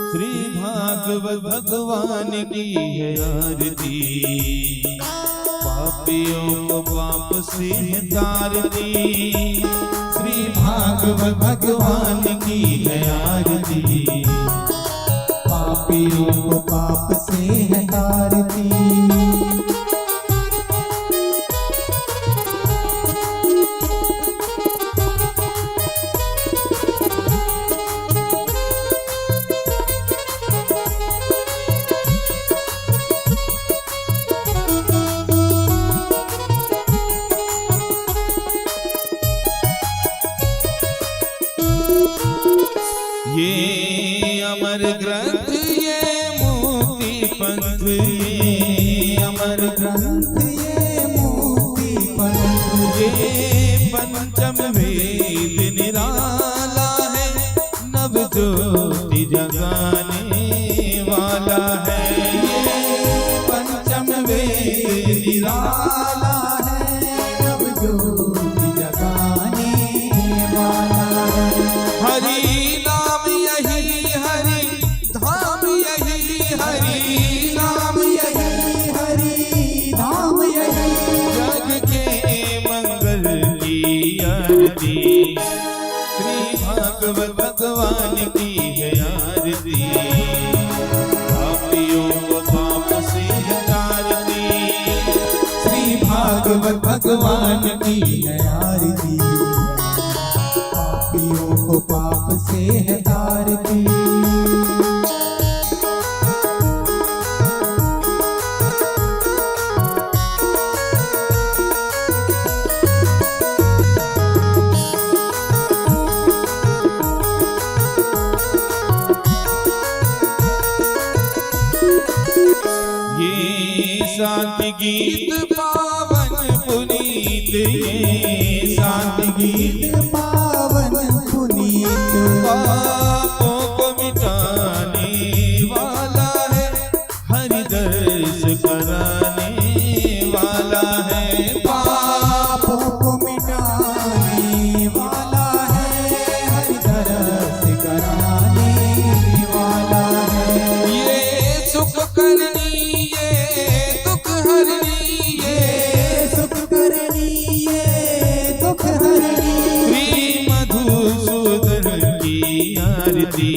श्री भागवत भगवान की है आरती, पापियों को पाप से तारती। श्री भागवत भगवान की है आरती, पापियों को पाप से है तारती। ये अमर ग्रंथ, ये मुक्ति पंथ, ये अमर ग्रंथ, ये मुक्ति पंथ, ये पंचम वेद निराला है, नव ज्योति जगाने वाला है। ये पंचम वेद निराला है, नव ज्योति जगाने वाला है। हरि नाम यही, हरि धाम यही, हरि नाम यही, हरि धाम यही, जग के मंगल की आरती। श्री भागवत भगवान की है आरती, पापियों को पाप से तारती। श्री भागवत भगवान की है आरती, पापियों को पाप से है तारती। ये शांति गीत पावन पुनीत, ये शांति गीत पावन पुनीत, पापों को मिटाने वाला है, हरि दर्श कराने वाला है। पापों को मिटाने वाला है, हरि दर्श कराने वाला है। ये सुख करनी, ये दुख हरनी, ये सुख करनी, ये दुख हरनी, श्री मधुसूदन की आरती।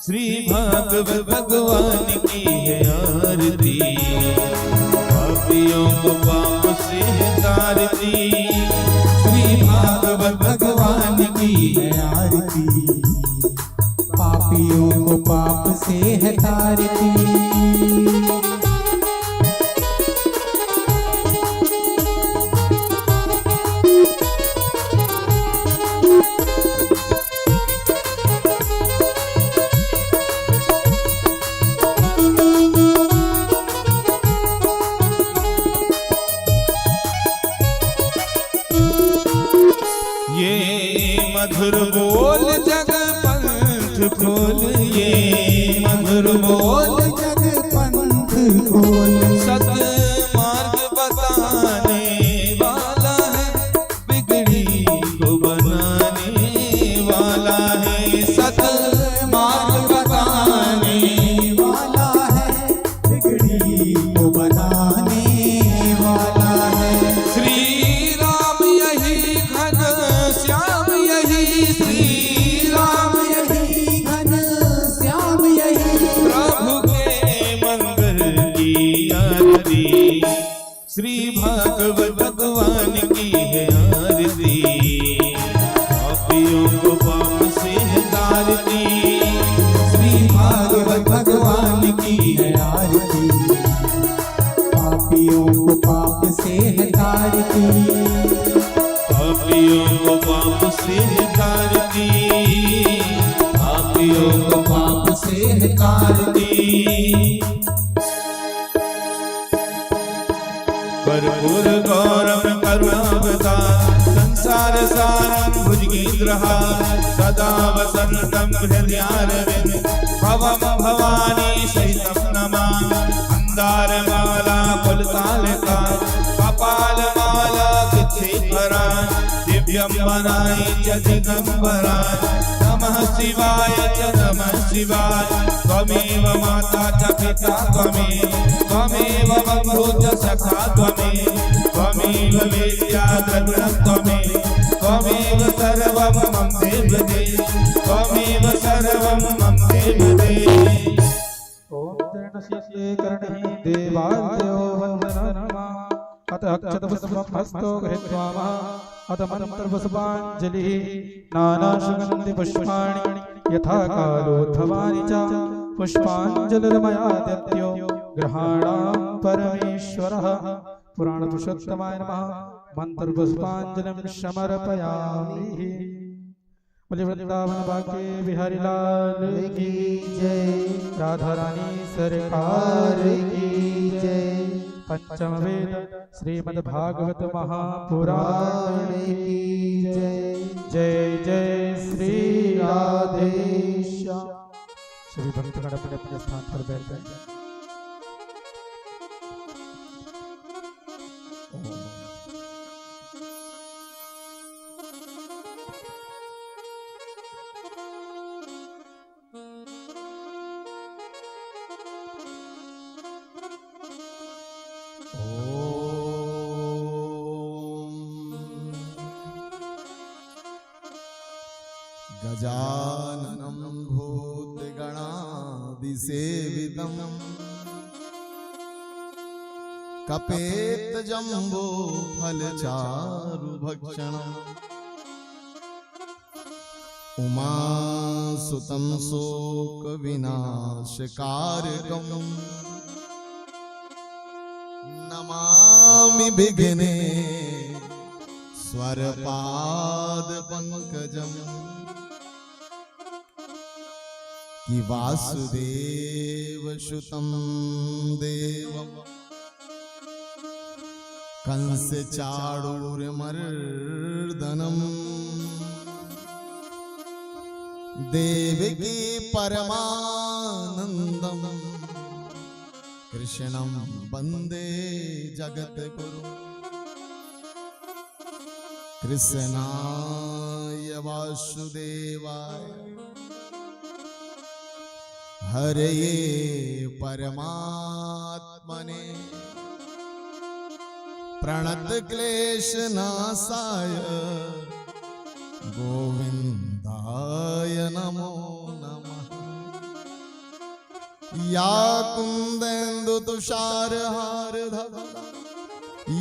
श्री भागवत भगवान की है आरती, पापियों को पाप से तारती। श्री भागवत भगवान की है आरती, पापियों को पाप से है तारती। ये मधुर बोल जग पंथ खोल, ये मधुर बोल जग पंथ खोल, सत मार्ग बताने वाला है, बिगड़ी को बनाने वाला है। सत मार्ग बताने वाला है, बिगड़ी को बनाने वाला है। श्री राम यही घन श्याम यही, श्री राम यही घन श्याम यही, प्रभु के मंगल की आरती। श्री भागवत भगवान की है आरती, पापियों को पाप से तारती। श्री भागवत भगवान की है आरती, पापियों को पाप से है तारती। पापियों को पाप से तारती, पापियों को पाप से तारती। कर्पूर गौरम करुणावतार, संसार सारं भुजगेन्द्र चन्द्रहार सदा वसन्तं हृदयारविन्द भवं भवानी सहितं नमामि अन्दारमाला कुलतालिका कपालमाला किच्चिभरान् दिव्यं वनाय च दिगम्बरान् नमः शिवाय च नमः शिवाय त्वमेव माता च पिता त्वमेव बन्धु च सखा त्वमेव वेद्या द्रविणं त्वमेव सर्वं मम देव त्वमेव सर्वं मम देव ओम तरणस्य कर्णे देवाद्यो वन्दनमा अत अक्षतपुष्पं हस्तो गृहीत्वा अत मन्त्रपुष्पाञ्जलिः नानासुगन्धिपुष्पाणि यथा कालोद्भवानि च पुष्पाञ्जलिर्मया दत्यो ग्रहाणां परमेश्वरः पुराणपुरुषोत्तमाय नमः मन्त्रपुष्पाञ्जलिं समर्पयामि। बोले वृंदावन बाके बिहारी लाल की जय, राधा रानी सरकार की जय। पंचम वेद श्रीमद् भागवत महापुराण की जय। जय जय श्री राधेश्याम। सभी भक्तगण अपने अपने स्थान पर बैठ जाएं। गजाननं भूतगणादिसेवितं कपेतजम्बो फलचारुभक्षणम् उमासुतं शोकविनाशकारकम् नमामि विघ्ने स्वरपादपङ्कजम् कि वासुदेव सुतं देवं कंस चाणूरमर्दनम् देवकी परमानन्दम् कृष्णं वन्दे जगद्गुरुं कृष्णाय वासुदेवाय हरये परमात्मने प्रणतक्लेशनाशाय गोविन्दाय नमो नमः। या कुन्देन्दुतुषारहारधवला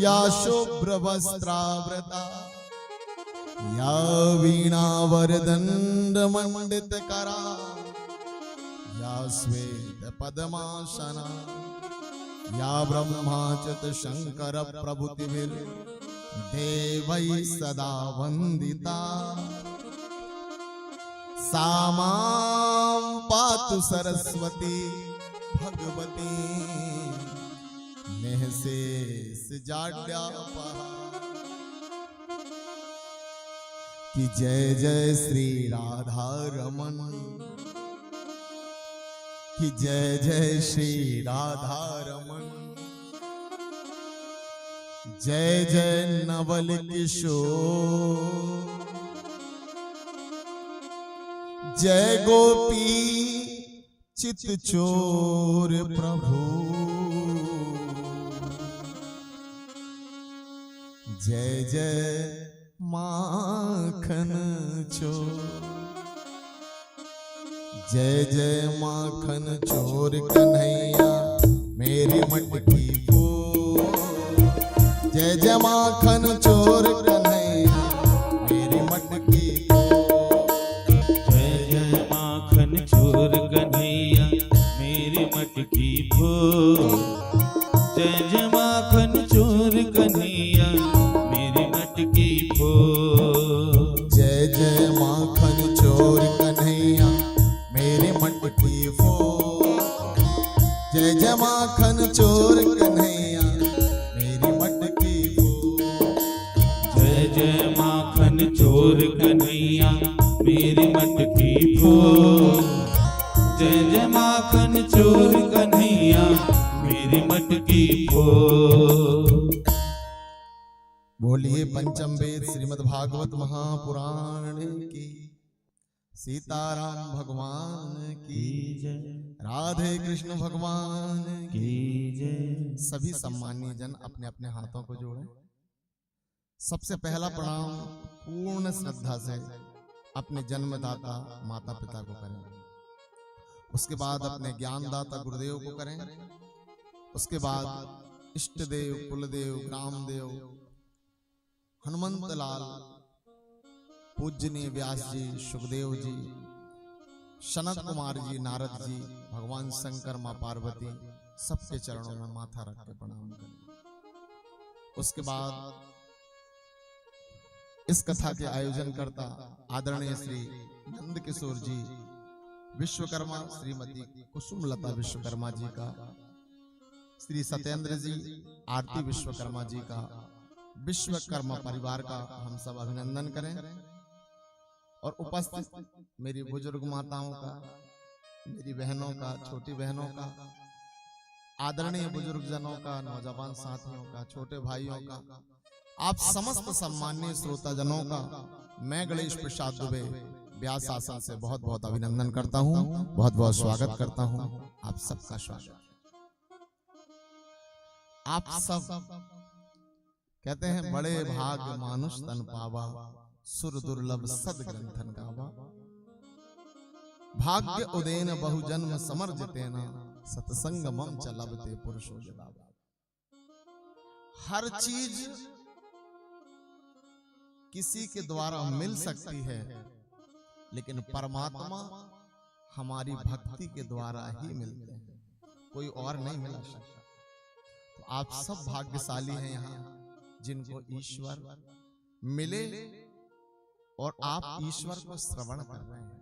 या शुभ्रवस्त्रावृता या वीणावरदण्डमण्डितकरा या श्वेतपद्मासना या ब्रह्माच्युतशङ्कर प्रभृतिभिर्देवैः सदा वन्दिता सा मां पातु सरस्वती भगवती निःशेषजाड्यापहा। कि जय जय श्री राधा रमन, कि जय जय श्री राधा रमन, जय जय नवल किशोर, जय गोपी चित चोर प्रभु, जय जय माखन चोर, जय जय माखन चोर कन्हैया मेरी मटकी फूल, जय जय माखन चोर कन्हैया मेरी मटकी फूल, जय जय माखन चोर कन्हैया मेरी मटकी फूल, जय जय माखन चोर कन्हैया मेरी मटकी फूल, जय जय माखन चोर कन्हैया मेरी मटकी फूल, जय जय माखन चोर कन्हैया मेरी मटकी फूल, जय मेरी मटकी फोड़। जय जय माखन चोर कन्हैया मेरी मटकी फोड़। बोलिए पंचम वेद श्रीमद् भागवत महापुराण की, सीताराम भगवान की जय, राधे कृष्ण भगवान की। जय। सभी सम्मानीय जन अपने अपने हाथों को जोड़ें। सबसे पहला प्रणाम पूर्ण श्रद्धा से अपने जन्मदाता माता पिता को करें। उसके बाद अपने ज्ञानदाता गुरुदेव को करें। उसके बाद इष्ट देव, कुलदेव, ग्राम देव, हनुमंत लाल, पूजनीय व्यास जी, सुखदेव जी, सनत कुमार जी, नारद जी, भगवान शंकर, मां पार्वती, सबके चरणों में माथा रख के प्रणाम करें। उसके बाद इस कथा के आयोजन करता आदरणीय श्री नंद किशोर जी विश्वकर्मा, श्रीमती कुसुमलता विश्वकर्मा जी का, श्री सत्येंद्र जी, आरती विश्वकर्मा जी का, विश्वकर्मा परिवार का हम सब अभिनंदन करें। और उपस्थित मेरी बुजुर्ग माताओं का, मेरी बहनों का, छोटी बहनों का, आदरणीय बुजुर्ग जनों का, नौजवान साथियों का, छोटे भाइयों का, आप समस्त सम्मानीय श्रोता जनों का मैं गणेश प्रसाद दुबे व्यास आसन से बहुत बहुत अभिनंदन करता हूं, बहुत बहुत स्वागत करता हूं। आप सबका स्वागत। आप सब कहते हैं बड़े भाग मानुष तन पावा, सुर दुर्लभ सद ग्रंथन गावा। भाग्य उदेन बहुजन्म समर्जितेन, सतसंग मम च लभते पुरुषो यदावा। हर चीज किसी के द्वारा मिल सकती है, लेकिन परमात्मा हमारी भक्ति के द्वारा ही मिलते हैं, कोई और नहीं मिला सकता। तो आप सब भाग्यशाली हैं यहाँ जिनको ईश्वर मिले और आप ईश्वर को श्रवण कर रहे हैं।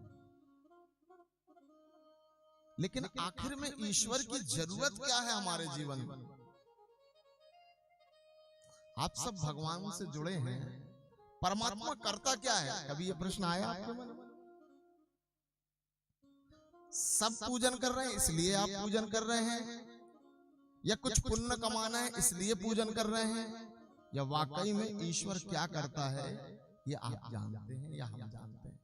लेकिन आखिर में ईश्वर की जरूरत क्या है हमारे जीवन में? आप सब भगवान से जुड़े हैं, परमात्मा करता क्या है? कभी ये प्रश्न आया आपके मन में? सब पूजन कर रहे हैं इसलिए आप पूजन कर रहे हैं, या कुछ पुण्य कमाना है इसलिए पूजन कर रहे हैं, या वाकई में ईश्वर क्या करता है ये आप जानते हैं या हम जानते हैं?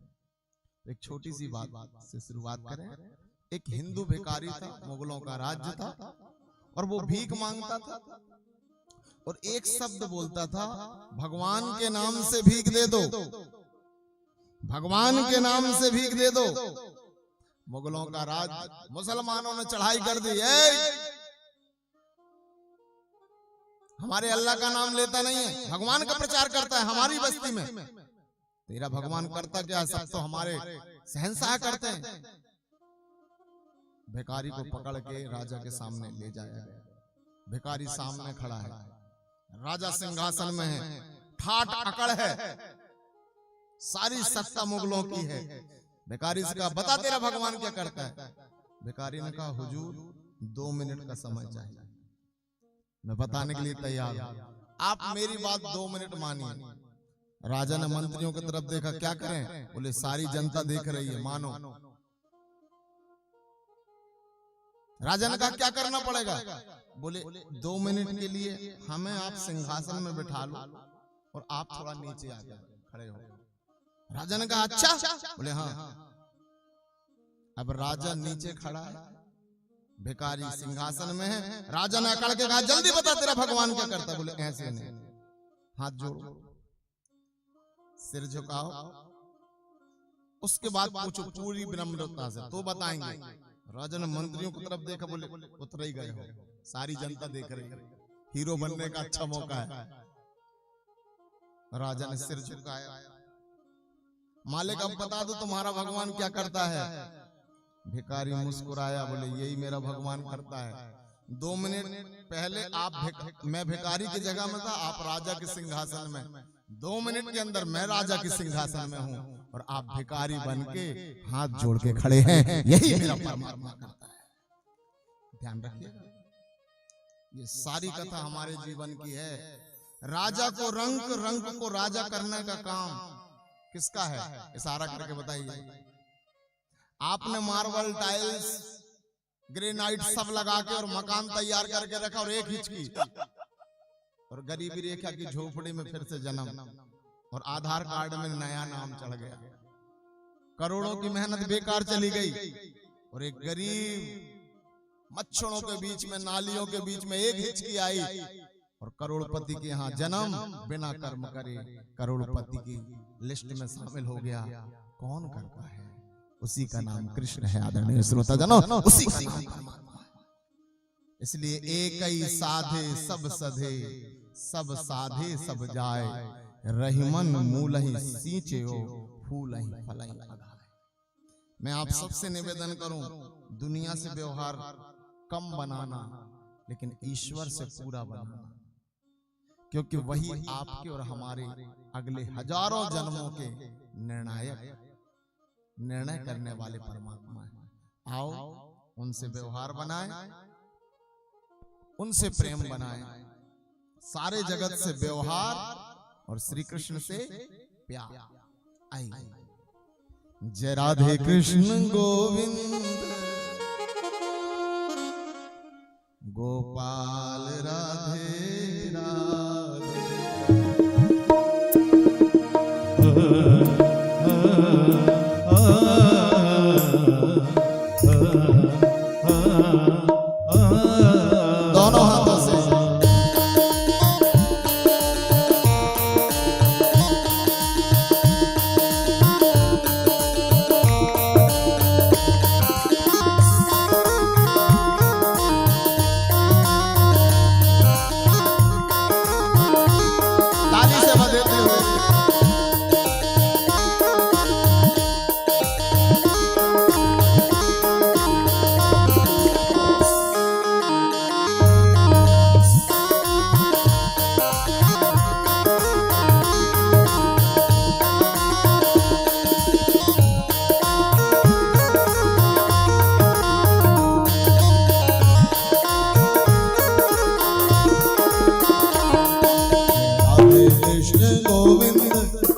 एक छोटी सी बात से शुरुआत करें। एक हिंदू भिखारी था, मुगलों का राज्य था, और वो भीख मांगता था और एक शब्द बोलता था, भगवान के नाम से भीख दे दो, भगवान के नाम से भीख दे दो। मुगलों का राज, मुसलमानों ने चढ़ाई कर दी, हमारे अल्लाह का नाम लेता नहीं है, भगवान का प्रचार करता है हमारी बस्ती में। तेरा भगवान करता क्या है? सब तो हमारे शहंशाह करते हैं। भिखारी को पकड़ के राजा के सामने ले जाया गया। भिखारी सामने खड़ा है, राजा सिंहासन में है, ठाट अकड़ है, सारी सत्ता मुगलों की है। भिखारी से कहा, बता तेरा भगवान क्या करता है? भिखारी ने कहा, हुजूर 2 मिनट का समय चाहिए, मैं बताने के लिए तैयार हूं, आप मेरी बात 2 मिनट मानिए। राजा ने मंत्रियों की तरफ देखा, क्या करें? बोले सारी जनता देख रही है, मानो। राजा ने कहा, क्या करना पड़ेगा? बोले 2 मिनट के लिए हमें आप सिंहासन में बिठा लो और आप थोड़ा नीचे आ जाए, खड़े हो। राजा ने कहा, अच्छा? बोले हाँ। अब राजा नीचे खड़ा है, भिखारी सिंहासन में है। राजा ने अकड़ के कहा, जल्दी बता तेरा भगवान क्या करता है? बोले ऐसे नहीं, हाथ जोड़ो, सिर झुकाओ, उसके बाद पूछो पूरी विनम्रता से, तो बताएंगे। राजा ने मंत्रियों की तरफ देखा, बोले उतर ही गए हो, सारी जनता देख रही है, हीरो बनने का अच्छा मौका है। राजा ने सिर झुकाया, मालिक अब बता दो तुम्हारा भगवान क्या करता है? भिखारी मुस्कुराया, बोले यही मेरा भगवान करता है। 2 मिनट पहले मैं भिखारी की जगह में था, आप राजा के सिंहासन में। 2 मिनट के अंदर मैं राजा के सिंहासन में हूँ और आप भिखारी बन के हाथ जोड़ के खड़े हैं। यही मेरा परमात्मा करता है। ध्यान रखिएगा, ये सारी कथा हमारे जीवन की है। राजा को रंक, रंक को राजा करने का काम किसका है? इशारा करके बताइए। आपने मार्बल, टाइल्स, ग्रेनाइट सब लगा के और मकान तैयार करके रखा और एक हिचकी और गरीबी रेखा की झोपड़ी में फिर से जन्म और आधार कार्ड में नया नाम चढ़ गया। करोड़ों की मेहनत बेकार चली गई और एक गरीब मच्छरों के बीच में, नालियों के बीच में एक हिचकी आई और करोड़पति के यहाँ जन्म बिना कर्म करे करोड़पति की लिस्ट में शामिल हो गया। कौन करता है? उसी का नाम कृष्ण है। आदरणीय श्रोता जनो, उसी का नाम परमात्मा है। इसलिए एक ही साधे सब सधे, सब साधे सब जाए, रहीमन मूल ही सींचे हो, फूल ही फल ही लगाए। मैं आप सबसे निवेदन करूं, दुनिया से व्यवहार कम बनाना, लेकिन ईश्वर से पूरा बनाना, क्योंकि वही आपके और हमारे अगले हजारों जन्मों के निर्णय करने वाले परमात्मा है। आओ उनसे व्यवहार बनाएं, उनसे प्रेम बनाएं, सारे जगत से व्यवहार और श्री कृष्ण से प्यार। आइए। जय राधे कृष्ण गोविंद गोपाल राधे राधे। दोनों हाथों से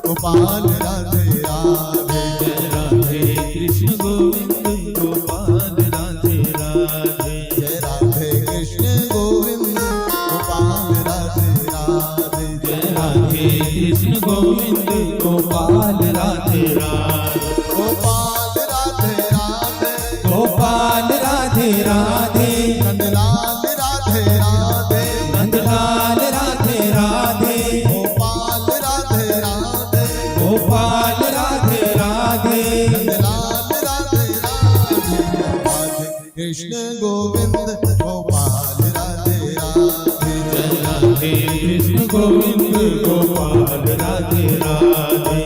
गोपाल राधे राधे। जय राधे कृष्ण गोविंद गोपाल राधे राधे। जय राधे कृष्ण गोविंद गोपाल राधे राधे। जय राधे कृष्ण गोविंद गोपाल राधे राधे। गोपाल राधे राधे, गोपाल राधे राधे, नंदलाल राधे राधे, नंदलाल राधे राधे, गोपाल राधे राधे, गोपाल राधे राधे, नंदलाल राधे राधे। राधे कृष्ण गोविंद गोपाल राधे राधे। जय राधे कृष्ण गोविंद गोपाल राधे राधे।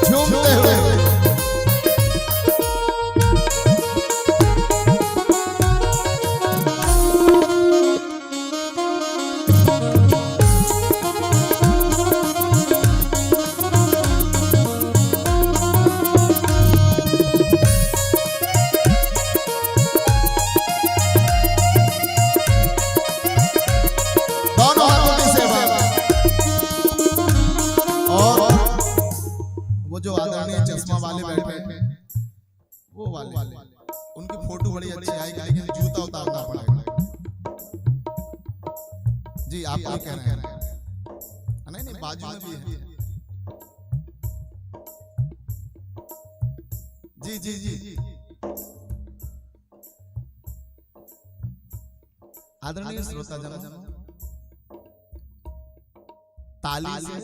झूमते हुए दोनों हाथों की सेवा। और वो जो आदरणीय चश्मा वाले बैठे हैं, वो वाले उनकी फोटो बड़ी अच्छी आएगी, लेकिन जूता उतारना पड़ेगा। जी आप क्या कह रहे हैं? नहीं नहीं, बाजू में भी है। जी जी जी जी। आदरणीय श्रोता जन, ताली से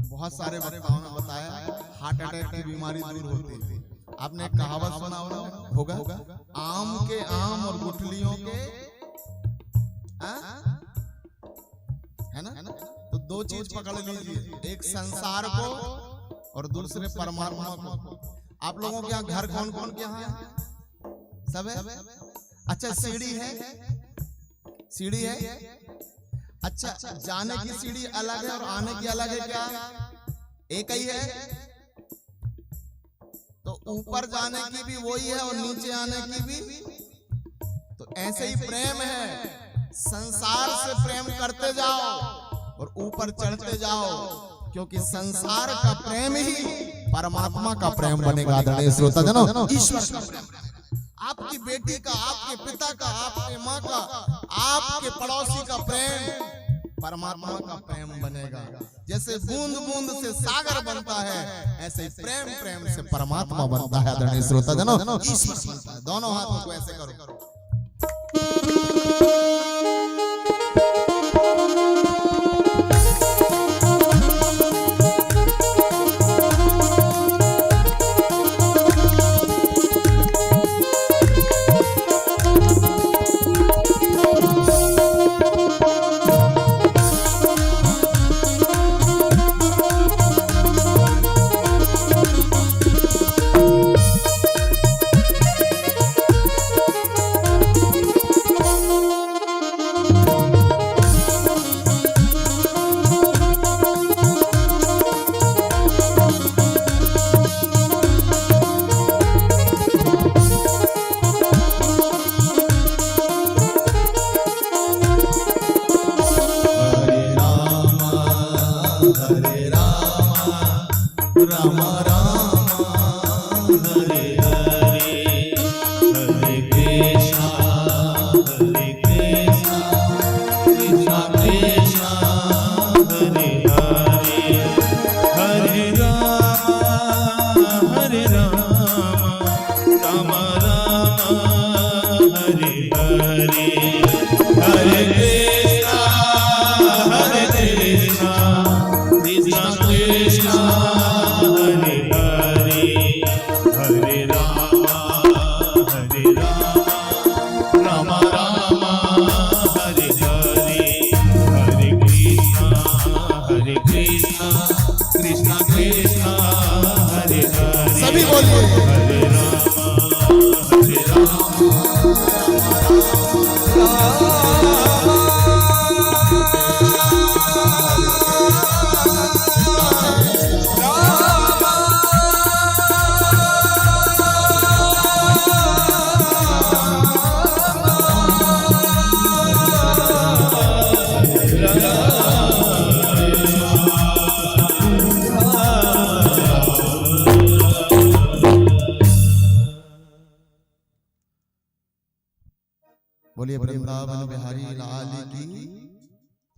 बहुत सारे वक्ताओं ने बताया हार्ट अटैक की बीमारी दूर होती है। आपने एक कहावत सुना होगा, आम के आम और गुठलियों के है ना? तो दो चीज पकड़ लीजिए, एक संसार को और दूसरे परमात्मा को। आप लोगों के यहाँ घर कौन कौन के यहाँ है? सब है? अच्छा, सीढ़ी है? सीढ़ी है? अच्छा, जाने की सीढ़ी अलग है और आने की अलग है क्या? एक ही है। तो ऊपर जाने की भी वही है और नीचे आने की भी। तो ऐसे ही प्रेम है, संसार से प्रेम करते जाओ और ऊपर चढ़ते जाओ, क्योंकि संसार का प्रेम ही परमात्मा का प्रेम बनेगा। आदरणीय श्रोता जनों, ईश्वर का प्रेम, आपकी बेटी का, आपके पिता का, आपके माँ का, आपके पड़ोसी का प्रेम परमात्मा का प्रेम बनेगा। जैसे बूंद बूंद से सागर बनता है, ऐसे प्रेम प्रेम से परमात्मा बनता है। आदरणीय श्रोता जनों, ईश्वर बनता है। दोनों हाथों को ऐसे करो। सभी बोलिए बोलिए वृंदावन बिहारी लाल की,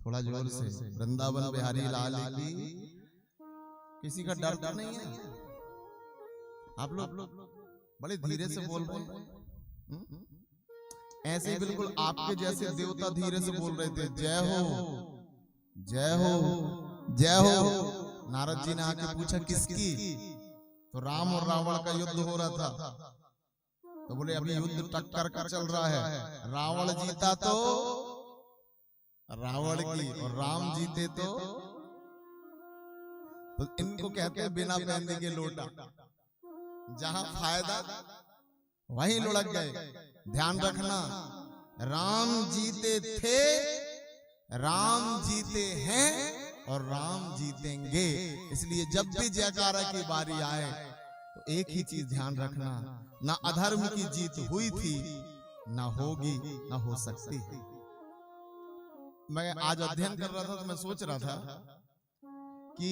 थोड़ा जोर से, वृंदावन बिहारी लाल की। किसी का डर तो नहीं है? आप लोग बड़े धीरे से बोल रहे हैं। ऐसे ही बिल्कुल आपके जैसे देवता धीरे से बोल रहे थे, जय हो जय हो जय हो। नारद जी ने आके पूछा किसकी? तो राम और रावण का युद्ध हो रहा था। तो बोले अभी युद्ध टक्कर का चल रहा है, रावण जीता तो रावण की और राम जीते तो इनको कहते हैं बिना पहनने के लोटा। जहां फायदा वहीं लुढ़क गए। ध्यान रखना, राम जीते थे, राम जीते हैं और राम जीतेंगे। इसलिए जब भी जयकारा की बारी आए तो एक ही चीज ध्यान रखना, ना अधर्म की जीत हुई थी, ना होगी, ना हो सकती। मैं आज अध्ययन कर रहा था तो मैं सोच रहा था कि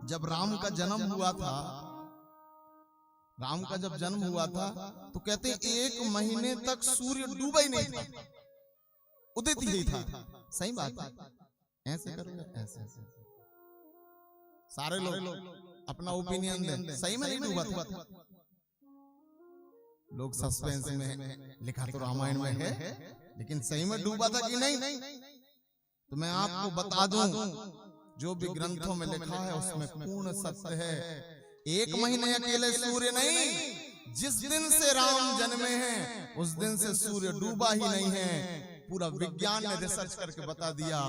जब राम का जन्म हुआ था, राम का जब जन्म हुआ था तो कहते 1 महीने तक सूर्य डूबा ही नहीं था, उदित ही था। सही बात है? ऐसे करोगे, ऐसे सारे लोग अपना ओपिनियन दें, सही में नहीं डूबा था। लोग सस्पेंस में, लिखा तो रामायण में है, लेकिन सही में डूबा था कि नहीं? तो मैं आपको बता दूं, जो भी ग्रंथों में लिखा है उसमें पूर्ण सत्य है। 1 महीने अकेले सूर्य नहीं, जिस दिन से राम जन्मे हैं उस दिन से सूर्य डूबा ही नहीं है। पूरा विज्ञान ने रिसर्च करके बता दिया,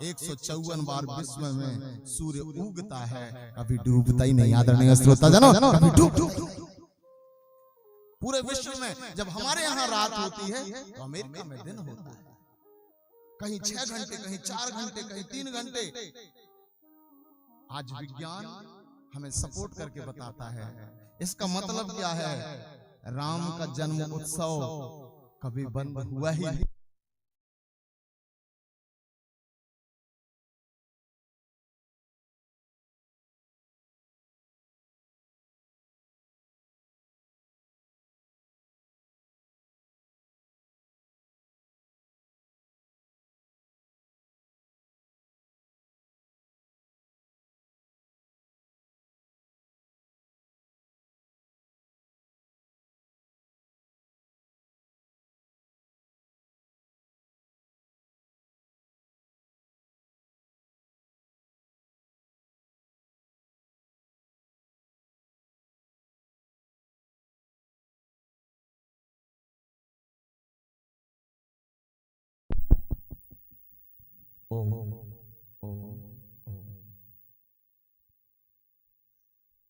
154 बार विश्व में सूर्य उगता है, कभी डूबता ही नहीं। आदरणीय श्रोता जनों, कभी डूब पूरे विश्व में जब हमारे यहाँ रात होती है तो अमेरिका में दिन होता है। कहीं 6 घंटे, कहीं 4 घंटे, कहीं 3 घंटे। आज विज्ञान हमें सपोर्ट करके बताता है। इसका मतलब क्या है? राम का जन्म उत्सव कभी बंद हुआ ही नहीं।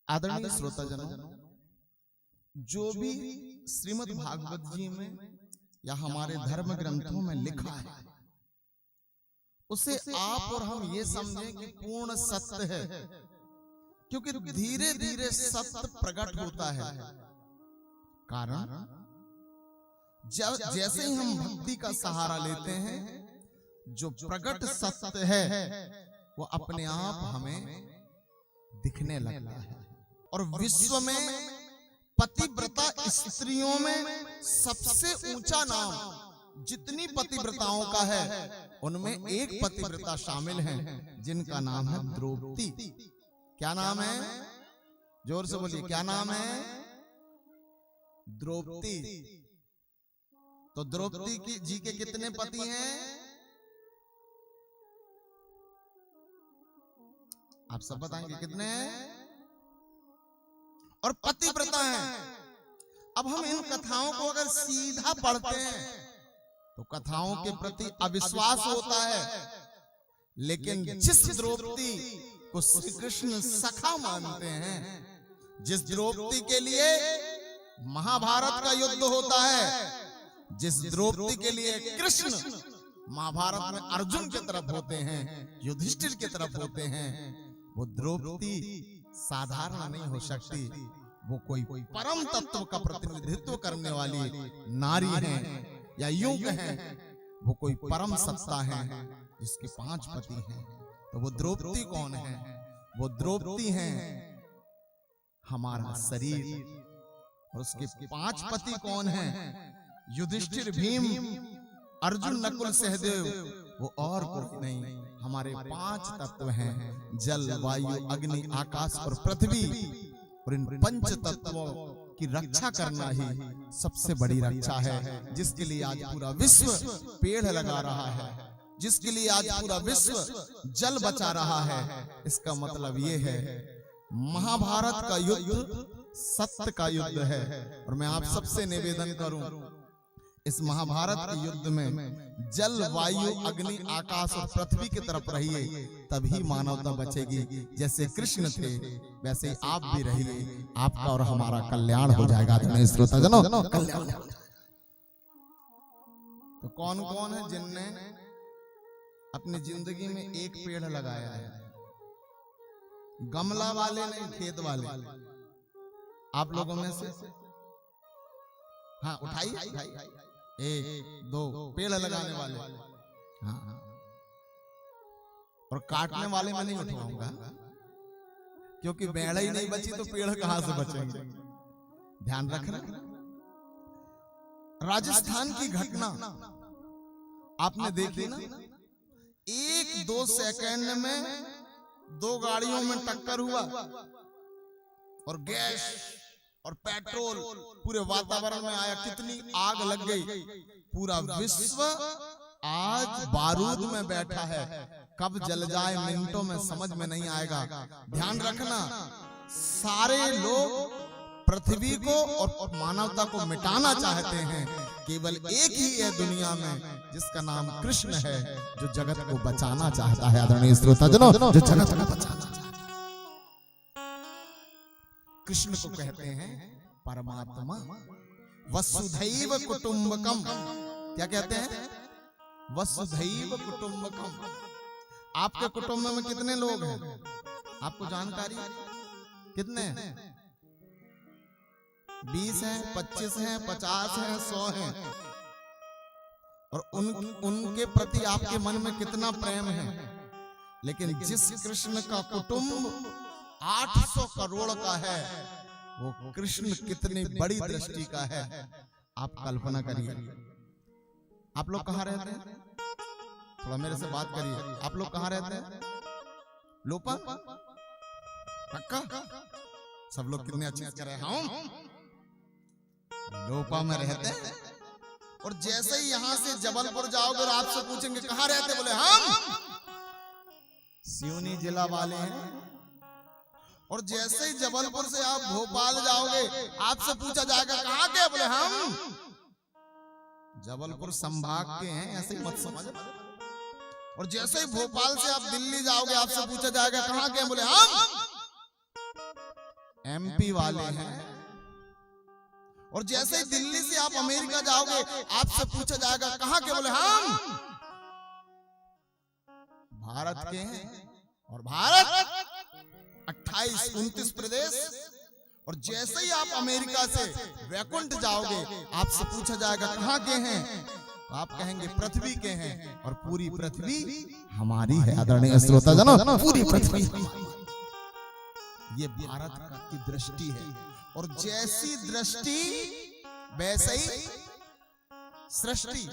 आदरणीय श्रोताजनों, जो भी श्रीमद् भागवत जी में या हमारे धर्म ग्रंथों में लिखा है उसे आप और हम ये समझें कि पूर्ण सत्य है, क्योंकि धीरे धीरे सत्य प्रकट होता है। कारण जैसे ही हम भक्ति का सहारा लेते हैं, जो प्रकट सत्य है वो अपने आप हमें दिखने लगता है। और विश्व में पतिव्रता स्त्रियों में सबसे ऊंचा नाम जितनी पतिव्रताओं का है उनमें एक पतिव्रता शामिल है जिनका नाम है द्रौपदी। क्या नाम है? जोर से बोलिए, क्या नाम है? द्रौपदी। तो द्रौपदी जी के कितने पति हैं? आप सब बताएंगे कितने हैं? और पतिव्रता हैं। अब हम इन कथाओं को अगर सीधा पढ़ते हैं तो कथाओं के प्रति अविश्वास होता है, लेकिन जिस द्रौपदी को श्री कृष्ण सखा मानते हैं, जिस द्रौपदी के लिए महाभारत का युद्ध होता है, जिस द्रौपदी के लिए कृष्ण महाभारत में अर्जुन की तरफ होते हैं, युधिष्ठिर की तरफ होते हैं, वो द्रौपदी साधारण नहीं हो सकती। वो कोई परम तत्व का प्रतिनिधित्व करने वाली नारी है, या यूं कहें वो कोई परम सत्ता है जिसके 5 पति हैं। तो वो द्रौपदी कौन है? वो द्रौपदी है हमारा शरीर। और उसके 5 पति कौन है? युधिष्ठिर, भीम, अर्जुन, नकुल, सहदेव। वो और कोई नहीं, हमारे 5 तत्व हैं, जल, वायु, अग्नि, आकाश और पृथ्वी। और इन 5 तत्वों की रक्षा करना ही सबसे बड़ी रक्षा है, जिसके लिए आज पूरा विश्व पेड़ लगा रहा है, जिसके लिए आज पूरा विश्व जल बचा रहा है। इसका मतलब ये है महाभारत का युद्ध सत्य का युद्ध है। और मैं आप सबसे निवेदन करूं, इस महाभारत के युद्ध में जल, वायु, अग्नि, आकाश और पृथ्वी की तरफ रहिए, तभी मानवता बचेगी। जैसे कृष्ण थे वैसे आप भी रहिए, आपका और हमारा कल्याण हो जाएगा। श्रोताजनों, कल्याण। तो कौन कौन है जिनने अपनी जिंदगी में एक पेड़ लगाया है? गमला वाले नहीं, खेत वाले। आप लोगों में से हाँ उठाइए। 1 2 पेड़ लगाने वाले। हाँ, और काटने वाले मैं नहीं उठवाऊंगा, क्योंकि बेड़ा ही नहीं बची तो पेड़ कहां से बचेंगे। ध्यान रखना। राजस्थान की घटना आपने देखी ना, 1-2 सेकंड में 2 गाड़ियों में टक्कर हुआ और गैस और पेट्रोल पूरे वातावरण में आया। कितनी आग लग गई। पूरा विश्व आज बारूद में बैठा है, कब जल जाए मिनटों में समझ में नहीं आएगा। ध्यान रखना, सारे लोग पृथ्वी को और मानवता को मिटाना चाहते हैं। केवल एक ही है दुनिया में जिसका नाम कृष्ण है, जो जगत को बचाना चाहता है। आदरणीय श्रोताजनों, जो जगत को बचाना चाहता है, कृष्ण को कहते हैं परमात्मा। वसुधैव कुटुंबकम। क्या कहते हैं? वसुधैव कुटुंबकम। आपके कुटुंब में कितने लोग हैं? आपको जानकारी? कितने? 20 हैं, 25 हैं, 50 हैं, 100 हैं? और उनके प्रति आपके मन में कितना प्रेम है? लेकिन जिस कृष्ण का कुटुंब 800 करोड़ का है, वो कृष्ण कितनी बड़ी दृष्टि का है, आप कल्पना करिए। आप लोग कहाँ रहते हैं? थोड़ा मेरे से बात करिए। आप लोग कहाँ रहते हैं? लोपा? पक्का? सब लोग कितने अच्छे अच्छे रहे? हम लोपा में रहते हैं। और जैसे ही यहां से जबलपुर जाओगे और आपसे पूछेंगे कहाँ रहते, बोले हम सिवनी जिला वाले हैं। और जैसे ही जबलपुर से आप भोपाल जाओगे, आपसे पूछा जाएगा कहाँ के, बोले हम जबलपुर संभाग के हैं, ऐसे ही मत समझ। और जैसे ही भोपाल से आप दिल्ली जाओगे, आपसे पूछा जाएगा कहाँ के, बोले हम एमपी वाले हैं। और जैसे ही दिल्ली से आप अमेरिका जाओगे, आपसे पूछा जाएगा कहाँ के, बोले हम भारत के हैं। और भारत 28-29 प्रदेश। और जैसे ही आप अमेरिका से वैकुंठ जाओगे, आपसे पूछा जाएगा कहाँ के हैं, तो आप कहेंगे पृथ्वी के हैं। और पूरी पृथ्वी हमारी है। आदरणीय श्रोता जनो, पूरी पृथ्वी ये भारत की दृष्टि है। और जैसी दृष्टि वैसे ही सृष्टि।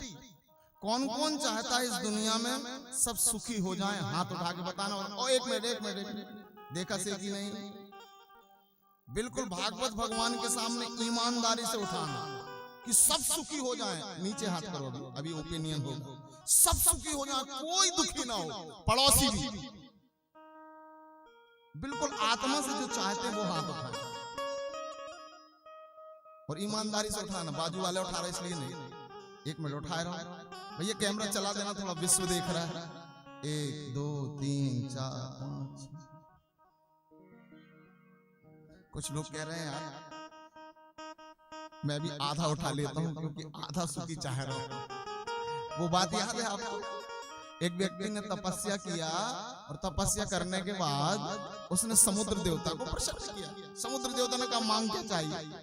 कौन कौन चाहता है इस दुनिया में सब सुखी हो जाएं? हाथ उठा के बताना। और एक मिनट देखा से कि नहीं? बिल्कुल भागवत भगवान के सामने ईमानदारी से उठाना कि सब सुखी हो जाएं। नीचे हाथ करो, अभी ओपिनियन होगा। सब सुखी हो जाएं, कोई दुखी ना हो, पड़ोसी भी। बिल्कुल आत्मा से जो चाहते हैं वो हाथ उठाए। और ईमानदारी से उठाना। बाजू वाले उठा रहे इसलिए नहीं। एक मिनट उठाए रहो भैया, कैमरा चला देना, थोड़ा विश्व देख रहा है। 1 2 3 4 5। कुछ लोग कह रहे हैं यार मैं भी आधा उठा लेता हूं क्योंकि आधा सुखी चाह रहा हूं। वो बात याद है आपको? एक व्यक्ति ने तपस्या किया और तपस्या करने के बाद उसने समुद्र देवता को प्रसन्न किया। समुद्र देवता ने कहा मांग क्या चाहिए?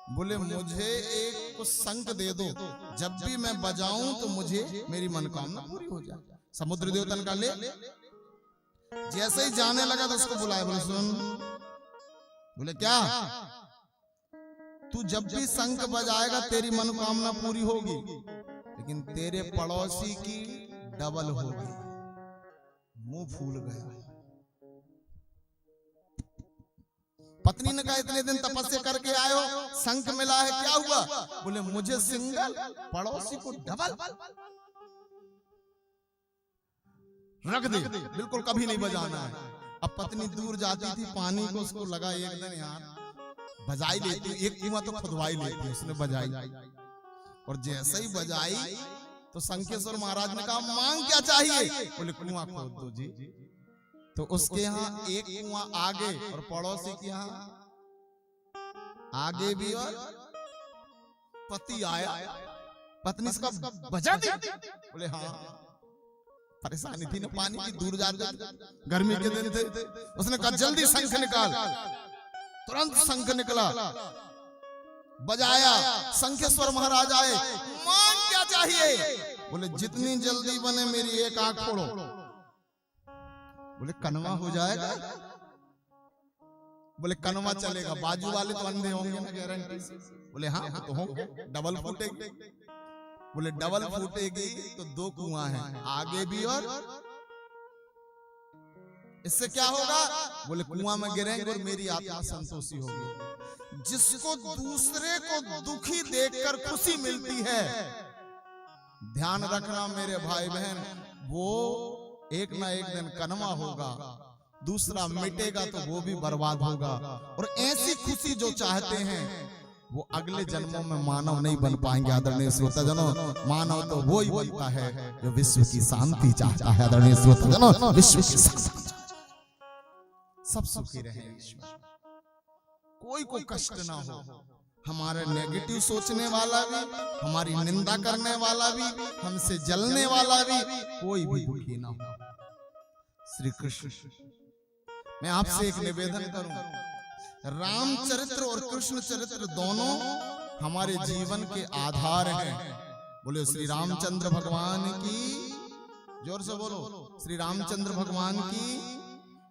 बोले मुझे एक कुछ शंख दे दो, जब भी मैं बजाऊं तो मुझे मेरी मनोकामना पूरी हो जाए। समुद्र देवता ने कहा ले। जैसे ही जाने लगा तो उसको बुलाया। बोले सुन, बोले क्या? तू जब भी शंख बजाएगा तेरी मनोकामना पूरी होगी, लेकिन तेरे पड़ोसी की डबल होगी। मुंह फूल गया। पत्नी ने कहा इतने दिन तपस्या करके आए हो, शंख मिला है, क्या हुआ? बोले मुझे सिंगल, पड़ोसी को डबल। रख दे, बिल्कुल कभी नहीं बजाना है। अब पत्नी दूर जाती थी, पानी को उसको लगा एक दिन यार बजाई लेती, एक कुआं तो खुदवाई लेती, उसने बजाई। और जैसे ही बजाई तो शंखेश्वर महाराज ने कहा मांग क्या चाहिए? बोले कुआं खोद दो जी। तो उसके यहाँ एक कुआं आगे और पड़ोसी के यहाँ आगे भी। और पति आया, पत्नी इसका बजा दी। बोले हाँ, परेशानी थी ना पानी की, दूर जा गर्मी के दिन थे। उसने कहा जल्दी शंख निकाल। तुरंत शंख निकला, बजाया। शंखेश्वर महाराज आए, मांग क्या चाहिए? बोले जितनी जल्दी बने मेरी एक आंख फोड़ो। बोले कनवा हो जाएगा? बोले कनवा चलेगा, बाजू वाले तो अंधे होंगे ना गारंटी से। बोले हाँ तो होंगे, डबल फूटेगी। बोले डबल फूटेगी तो 2 कुआं हैं, आगे भी और इससे क्या होगा? बोले कुआं में गिरेंगे और मेरी आत्मा संतोषी होगी। जिसको दूसरे को दुखी देखकर खुशी मिलती है, ध्यान रखना मेरे भाई बहन, वो एक ना एक दिन कनवा होगा, दूसरा मिटेगा तो वो भी बर्बाद होगा। और ऐसी खुशी जो चाहते हैं वो अगले जन्मों में मानव नहीं बन पाएंगे। आदरणीय श्रोता जनों, मानव तो वो ही बनता है जो विश्व की शांति चाहता है। आदरणीय श्रोता जनों, विश्व की शांति, सब सुखी रहे ईश्वर, कोई को कष्ट ना हो। हमारे नेगेटिव सोचने वाला भी, हमारी निंदा करने वाला भी, हमसे जलने वाला भी, कोई भी दुखी ना हो। श्री कृष्ण, मैं आपसे एक निवेदन करूं, रामचरित्र और कृष्ण चरित्र दोनों हमारे जीवन के आधार हैं। बोले श्री रामचंद्र भगवान की, जोर से बोलो श्री रामचंद्र भगवान की।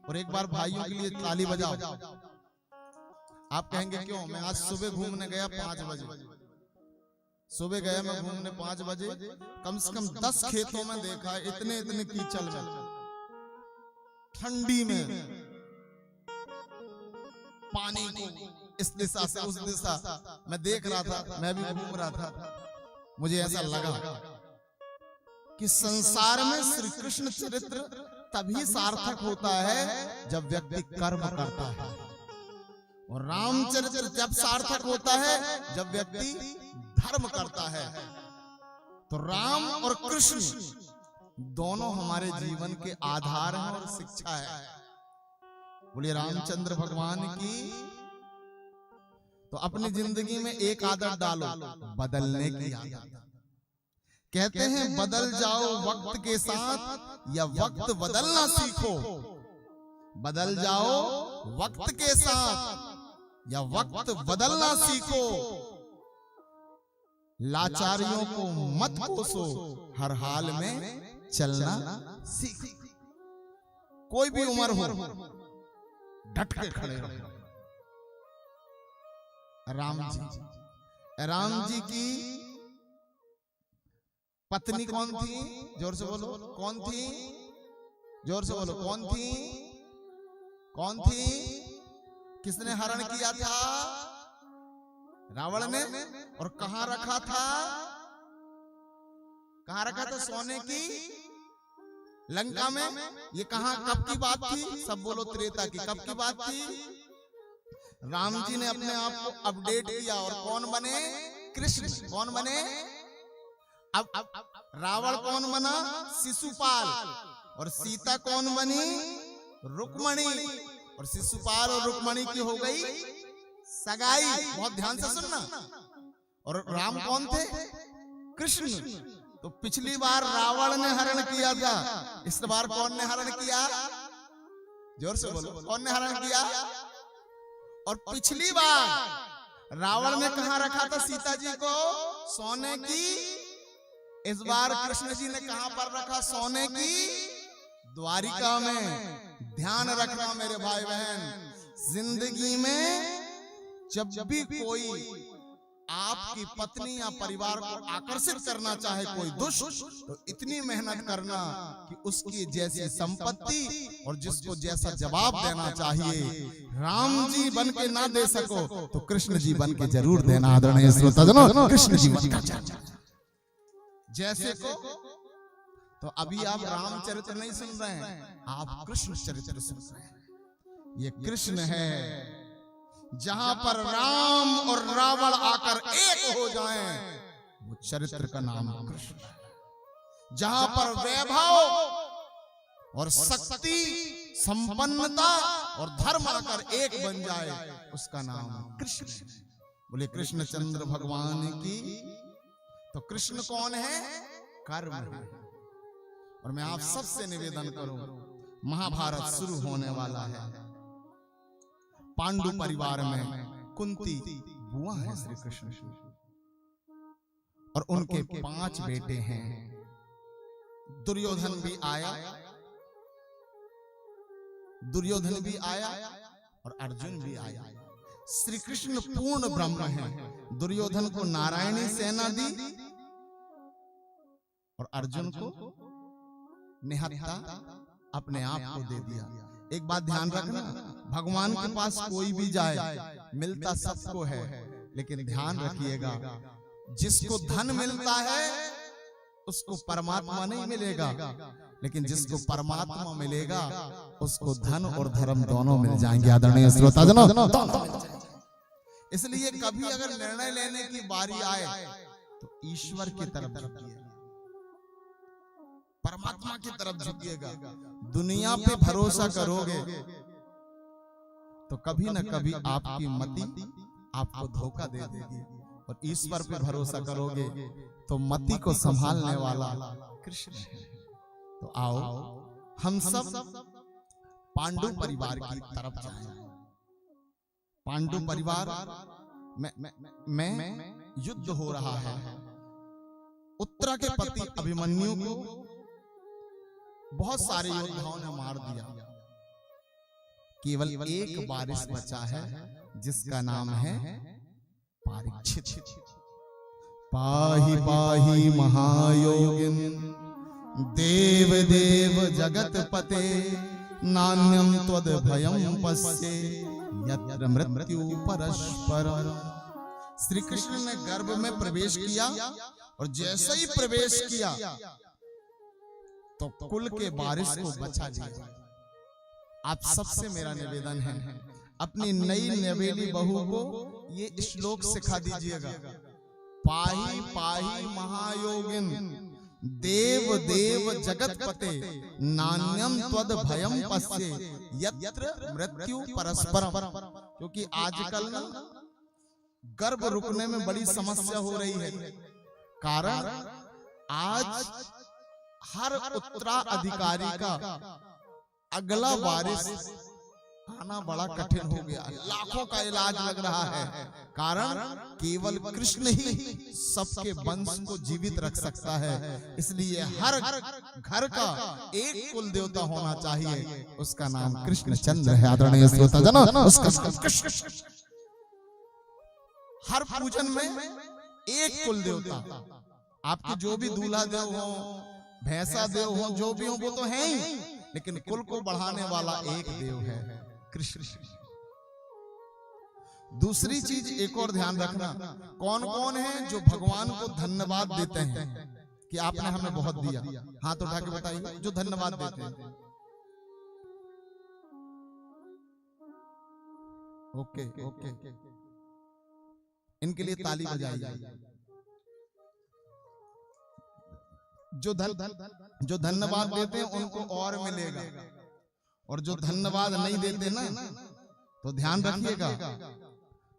और एक बार भाइयों के लिए ताली बजाओ। आप कहेंगे क्यों? मैं आज सुबह घूमने गया 5 बजे, सुबह गया मैं घूमने 5 बजे, कम से कम 10 खेतों में देखा इतने इतने कीचड़ में, ठंडी में, पानी को इस दिशा से उस दिशा मैं देख रहा था, मैं भी घूम रहा था। मुझे ऐसा लगा कि संसार में श्री कृष्ण चरित्र तभी सार्थक होता है जब व्यक्ति कर्म करता है, और रामचरित्र जब सार्थक होता है जब व्यक्ति धर्म करता है। तो राम और कृष्ण दोनों हमारे जीवन के आधार हैं और शिक्षा है। बोलिए रामचंद्र भगवान की। तो अपनी जिंदगी में एक आदत डालो, बदलने की आदत। कहते हैं बदल जाओ वक्त के साथ या वक्त बदलना सीखो। बदल जाओ वक्त के साथ या वक्त बदलना सीखो। लाचारियों को मत कोसो, हर हाल में चलना सीखो। कोई भी उम्र हो, डट के खड़े रहो। राम जी की पत्नी कौन थी? जोर से बोलो, कौन थी? जोर से बोलो, कौन थी? कौन थी? किसने हरण किया था? रावण ने। और कहां रखा था? कहां रखा था? सोने की लंका में। ये कहां, कब की बात थी? सब बोलो त्रेता की। कब की बात थी? राम जी ने अपने आप को अपडेट किया और कौन बने? कृष्ण। कौन बने? अब रावण कौन बना? शिशुपाल। और सीता कौन बनी? रुक्मणी। और शिशुपाल और रुक्मणी की हो गई सगाई। बहुत ध्यान से सुनना। और राम कौन थे? कृष्ण। तो पिछली बार रावण ने हरण किया था, इस बार कौन ने हरण किया? जोर से बोलो, कौन ने हरण किया? और पिछली बार रावण ने कहां रखा था सीता जी को? सोने की। इस बार कृष्ण जी ने कहां पर रखा? सोने की द्वारिका में। ध्यान रखना मेरे भाई बहन, जिंदगी में जब भी कोई आपकी पत्नी या परिवार को आकर्षित करना चाहे कोई दुष्ट, तो इतनी मेहनत करना कि उसकी जैसी संपत्ति और जिसको जैसा जवाब देना चाहिए राम जी बन के ना दे सको तो कृष्ण जी बन के जरूर देना। आदरणीय श्रोताजनों, कृष्ण जी जैसे को। तो अभी आप रामचरित्र नहीं सुन रहे हैं, आप कृष्ण चरित्र सुन रहे हैं। ये कृष्ण है जहां पर राम और रावण आकर एक हो जाएं, वो चरित्र का नाम कृष्ण है। जहां पर वैभव और शक्ति, संपन्नता और धर्म आकर एक बन जाए, उसका नाम कृष्ण है। बोले कृष्णचंद्र भगवान की। तो कृष्ण कौन है? कर्म है। और मैं आप सबसे निवेदन करूं, महाभारत शुरू होने वाला है। पांडु परिवार में कुंती बुआ है श्री कृष्ण, और उनके 5 बेटे हैं। दुर्योधन भी आया, दुर्योधन भी आया और अर्जुन भी आया। श्री कृष्ण पूर्ण ब्रह्म है। दुर्योधन को नारायणी सेना दी और अर्जुन को निहत्था अपने आप को दे दिया। एक बात ध्यान रखना, भगवान के पास कोई भी जाए मिलता सबको है, लेकिन ध्यान रखिएगा जिसको धन मिलता है उसको परमात्मा नहीं मिलेगा, लेकिन जिसको परमात्मा मिलेगा उसको धन और धर्म दोनों मिल जाएंगे। आदरणीय श्रोताजनों, इसलिए कभी अगर निर्णय लेने की बारी आए तो ईश्वर की तरफ झुकिए, परमात्मा की तरफ झुकिएगा। दुनिया पे भरोसा करोगे तो कभी न कभी आपकी मति आपको धोखा दे देगी, और ईश्वर पे भरोसा करोगे तो मति को संभालने वाला कृष्ण है। तो आओ हम सब पांडु परिवार की तरफ जाएं। पांडु परिवार में युद्ध हो रहा है। उत्तरा के पति अभिमन्यु को बहुत सारे योद्धाओं ने मार दिया। केवल एक वारिस बचा है जिसका नाम है परीक्षित। पाहि पाहि महायोगिन देव देव जगतपते नान्यं त्वद भयं पश्ये यत्र मृत्यु परस्परम। श्री कृष्ण ने गर्भ में प्रवेश किया और जैसे ही प्रवेश किया तो कुल के वारिस को बचा लिया। आप सबसे मेरा निवेदन है, अपनी नई नवेली बहू को ये श्लोक सिखा दीजिएगा। पाहि पाहि महायोगिन देव देव जगतपते नान्यं त्वद भयं पश्ये यत्र मृत्यु परस्परम। क्योंकि आजकल गर्भ रुकने में बड़ी समस्या हो रही है। कारण आज हर उत्तराधिकारी का अगला वारिस आना बड़ा कठिन हो गया। लाखों का इलाज लग रहा है। कारण केवल कृष्ण ही सबके वंश को जीवित रख सकता है। इसलिए हर घर का एक कुल देवता होना चाहिए, उसका नाम कृष्णचंद्र है। आदरणीय श्रोता जन, हर पूजन में एक कुल देवता, आपके जो भी दूल्हा देव हो, भैंसा देव हो, जो भी हो वो तो है ही, लेकिन कुल को बढ़ाने वाला एक देव है कृष्ण। दूसरी चीज एक और ध्यान रखना, कौन कौन है जो भगवान को धन्यवाद देते हैं कि आपने हमें बहुत दिया? हाथ उठा के बताइए जो धन्यवाद देते हैं। ओके ओके, इनके लिए ताली बजाइए। जो धन्यवाद देते हैं उनको और मिलेगा, और जो धन्यवाद नहीं देते ना, तो ध्यान रखिएगा,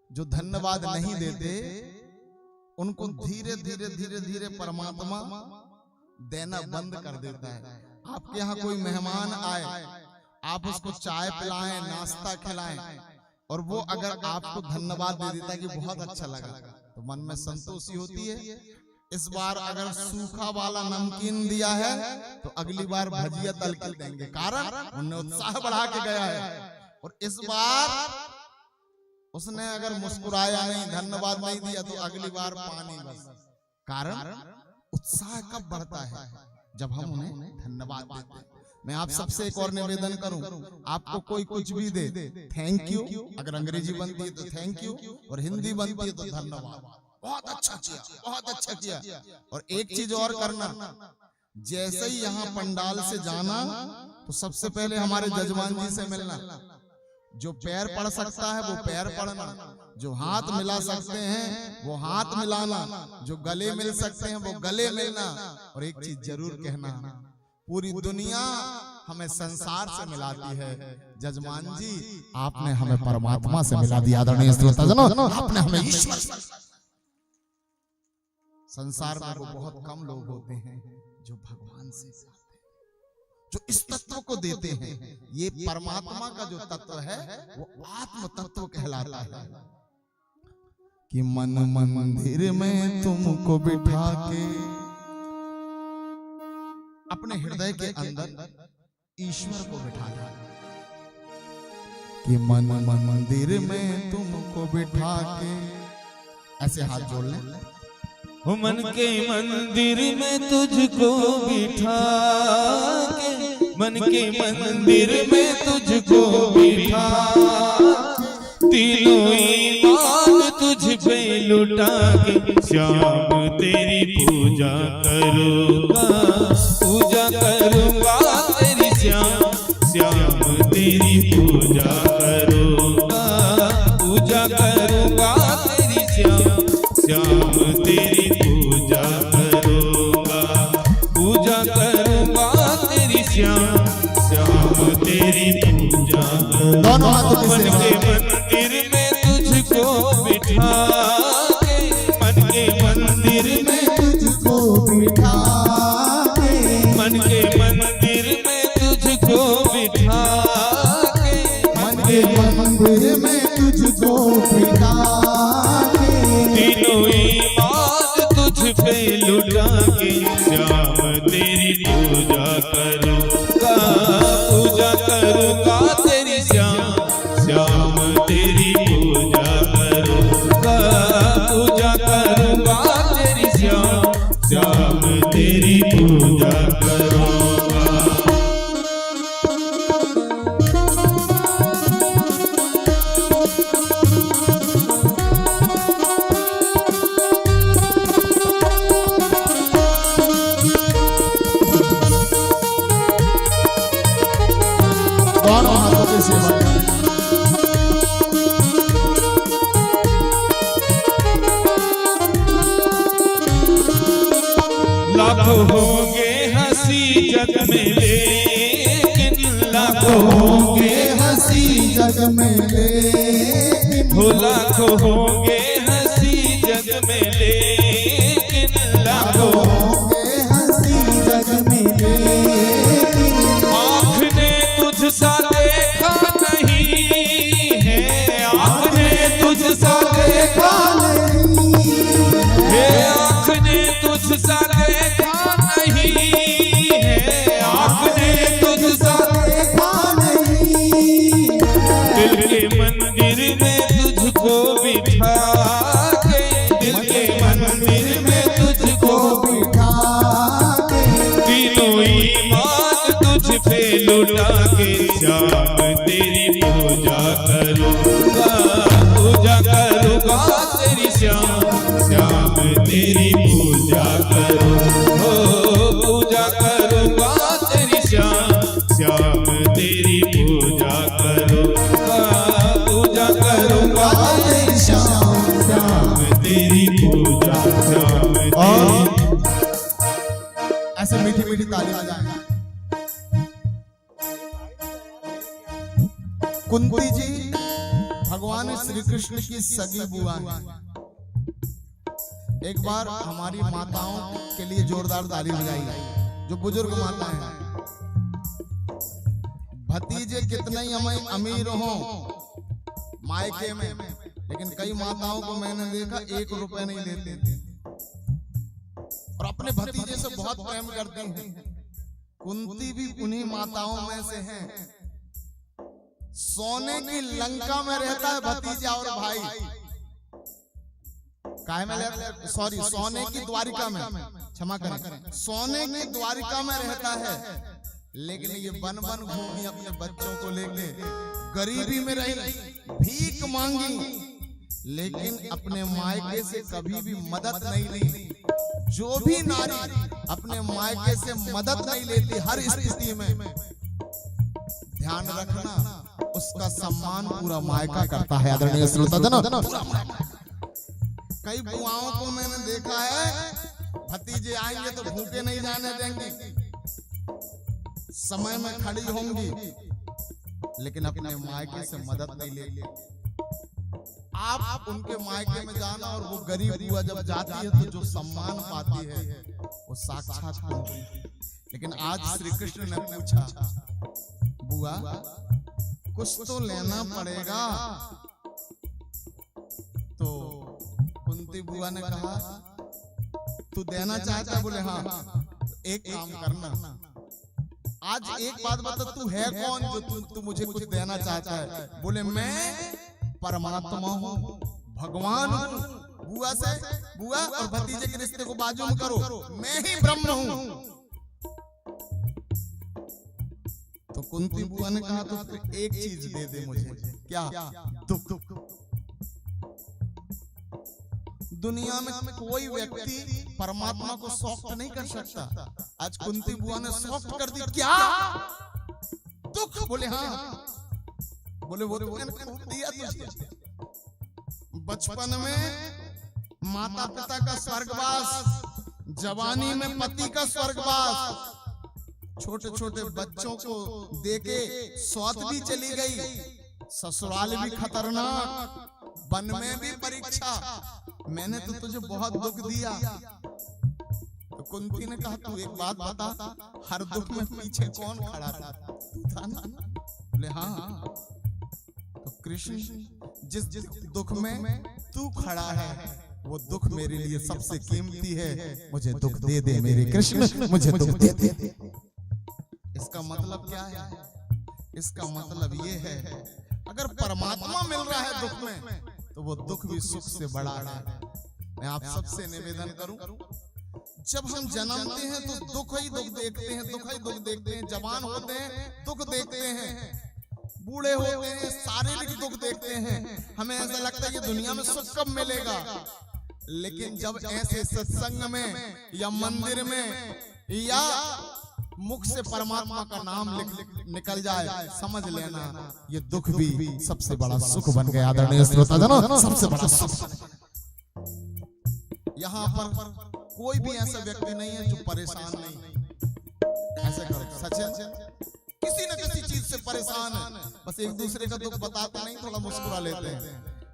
जो धन्यवाद नहीं देते उनको धीरे धीरे धीरे धीरे परमात्मा देना बंद कर देता है। आपके यहाँ कोई मेहमान आए, आप उसको चाय पिलाएं, नाश्ता खिलाएं, और वो अगर आपको धन्यवाद दे देता है कि बहुत अच्छा लगा, तो मन में संतोषी होती है। इस बार अगर सूखा वाला नमकीन दिया है तो अगली बार भजिया तल के देंगे, कारण उन्हें उत्साह बढ़ा के गया है। और इस बार उसने अगर मुस्कुराया नहीं, धन्यवाद नहीं दिया, तो अगली बार पानी बस। कारण उत्साह कब बढ़ता है? जब हम उन्हें धन्यवाद देते हैं। मैं आप सबसे एक और निवेदन करूं, आपको कोई कुछ भी दे, थैंक यू, अगर अंग्रेजी बनती है तो थैंक यू, और हिंदी बनती है तो धन्यवाद। बहुत अच्छा किया, बहुत अच्छा किया। और एक चीज और करना, जैसे ही यहाँ पंडाल से जाना तो सबसे पहले हमारे जजमान जी से मिलना। जो पैर पड़ सकता है वो पैर पड़ना, जो हाथ मिला सकते हैं वो हाथ मिलाना, जो गले मिल सकते हैं वो गले मिलना। और एक चीज जरूर कहना, पूरी दुनिया हमें संसार से मिलाती है, जजमान जी आपने हमें परमात्मा से मिला दिया। आदरणीय श्रोताजनों, आपने हमें ईश्वर। संसार में वो बहुत कम लोग होते हैं जो भगवान से मिलते हैं, जो इस तत्व को देते हैं। ये परमात्मा का जो तत्व है वो आत्म तत्व कहलाता है। कि मन मंदिर में तुमको बिठा के अपने हृदय के अंदर ईश्वर को बिठा दिया। कि मन मंदिर में तुमको बिठा के, ऐसे हाथ जोड़ लें। मन के मंदिर में तुझको बिठा के, मन के मंदिर में तुझको बिठा, तीनों ईमान तुझ पे लुटा के, श्याम तेरी पूजा करूँगा, पूजा करूँगा तेरी श्याम, श्याम तेरी पूजा करूँगा, पूजा करूँगा तेरी श्याम, श्याम तेरी पूजा करूँगा, पूजा करूँगा तेरी श्याम, श्याम तेरी पूजा करूँगा। मन के मंदिर में तुझको बिठा पिता के तीनों ईमान तुझ पे लुटा के श्याम तेरी पूजा करूँगा, पूजा करूँगा तेरी श्याम, श्याम तेरी पूजा करूँगा, पूजा करूँगा तेरी श्याम, श्याम तेरी पूजा करूँगा। दोनों हाथों की सेवा करें। लाखों होंगे हंसी जग में लेकिन लाखों होंगे हंसी जग में लेकिन हो, लाखों होंगे हंसी जग में लेकिन लाखों होंगे हंसी जग में लेकिन आँख ने तुझसा देखा नहीं है, आँख ने तुझसा देखा है, आँख ने तुझसा देखा नहीं है, आँख ने तुझसा देखा नहीं दिल के मंदिर में तुझको बिठा के, दिल के मंदिर में तुझको बिठा के तीनों ईमान तुझ पे लुटा के श्याम तेरी पूजा करूँगा, पूजा करूँगा तेरी श्याम, श्याम तेरी पूजा करूँगा, पूजा करूँगा तेरी श्याम, श्याम तेरी पूजा करूँगा, पूजा करूँगा तेरी श्याम, श्याम तेरी पूजा, श्याम तेरी ऐसे मीठी मीठी ताली बजाएं। कुंती जी भगवान श्री कृष्ण की सगी बुआ हैं। एक बार हमारी माताओं के लिए जोरदार ताली बजाई, जो बुजुर्ग माताएं हैं। भतीजे कितने ही अमीर हों मायके में, लेकिन कई माताओं को मैंने देखा 1 रुपए नहीं लेते और अपने भतीजे से बहुत प्रेम करती हैं। कुंती भी उन्हीं माताओं में से हैं। सोने की लंका में रहता है भतीजा और भाई, काय में सॉरी सोने की द्वारिका में, क्षमा करें, सोने की द्वारिका में रहता है, लेकिन ये बन बन घूमी अपने बच्चों को लेके, गरीबी में रही, भीख मांगी, लेकिन अपने मायके से कभी भी मदद नहीं ली। जो भी नारी अपने मायके से मदद नहीं लेती हर स्थिति में, ध्यान रखना उसका सम्मान पूरा मायका करता है। आदरणीय श्रोताजन, कई बुआओं को मैंने देखा है, भतीजे आएंगे तो भूखे नहीं जाने देंगे, समय में खड़ी होंगी, लेकिन अपने मायके से मदद नहीं लेंगे। आप उनके मायके में जाना और वो गरीब बुआ जब जाती है तो जो सम्मान पाती है वो साक्षात कुंती। लेकिन आज श्री कृष्ण ने पूछा, बुआ कुछ तो लेना पड़ेगा, तो कुंती बुआ ने कहा तू देना चाहता है? बोले हाँ। एक काम करना, आज एक बात बता, तू है कौन जो तू मुझे कुछ देना चाहता है? बोले मैं परमात्मा हूँ, भगवान हूँ। बुआ और भतीजे के रिश्ते को बाजू में करो, मैं ही ब्रह्म हूँ। तो कुंती बुआ ने कहा तो फिर एक चीज दे दे मुझे। क्या? दुख। दुनिया में कोई व्यक्ति परमात्मा को सॉफ्ट नहीं कर सकता। आज कुंती बुआ ने सॉफ्ट कर दी। क्या? दुख। बोले हाँ। बोले वो तो मैंने खूब दिया तुझे। बचपन में माता पिता का स्वर्गवास, जवानी में पति का स्वर्गवास, छोटे छोटे बच्चों को देके सौत भी चली गई, ससुराल भी खतरनाक, वन में भी परीक्षा, मैंने तो तुझे बहुत दुख दिया। तो कुंती ने कहा तू एक बात बता, हर दुख में पीछे कौन खड़ा था? तू था ना? बोले हाँ। तो कृष्ण जिस दुख में तू खड़ा है वो दुख मेरे लिए सबसे कीमती है। मुझे दुख दे दे मेरे कृष्ण, मुझे दुख दे दे। इसका मतलब क्या है? इसका मतलब ये है अगर परमात्मा मिल रहा है दुख में तो वो दुख भी सुख से बड़ा है। मैं आप सबसे निवेदन करूं, जब हम जन्मते हैं तो दुख ही दुख देखते हैं, दुख ही दुख देखते हैं। जवान होते हैं दुख देखते हैं, बूढ़े होते हैं शारीरिक दुख देखते हैं। हमें ऐसा लगता है ये दुनिया में सुख कब मिलेगा। लेकिन जब ऐसे सत्संग में या मंदिर में या मुख से परमात्मा का नाम निकल जाए, समझ लेना ये दुख भी सबसे बड़ा सुख बन गया। आदरणीय श्रोताजनों, सबसे बड़ा सुख। यहाँ पर कोई भी ऐसा व्यक्ति नहीं है जो परेशान नहीं। ऐसे करो, सचिन किसी न किसी चीज से परेशान है, बस एक दूसरे का दुख बताते नहीं, थोड़ा मुस्कुरा लेते हैं,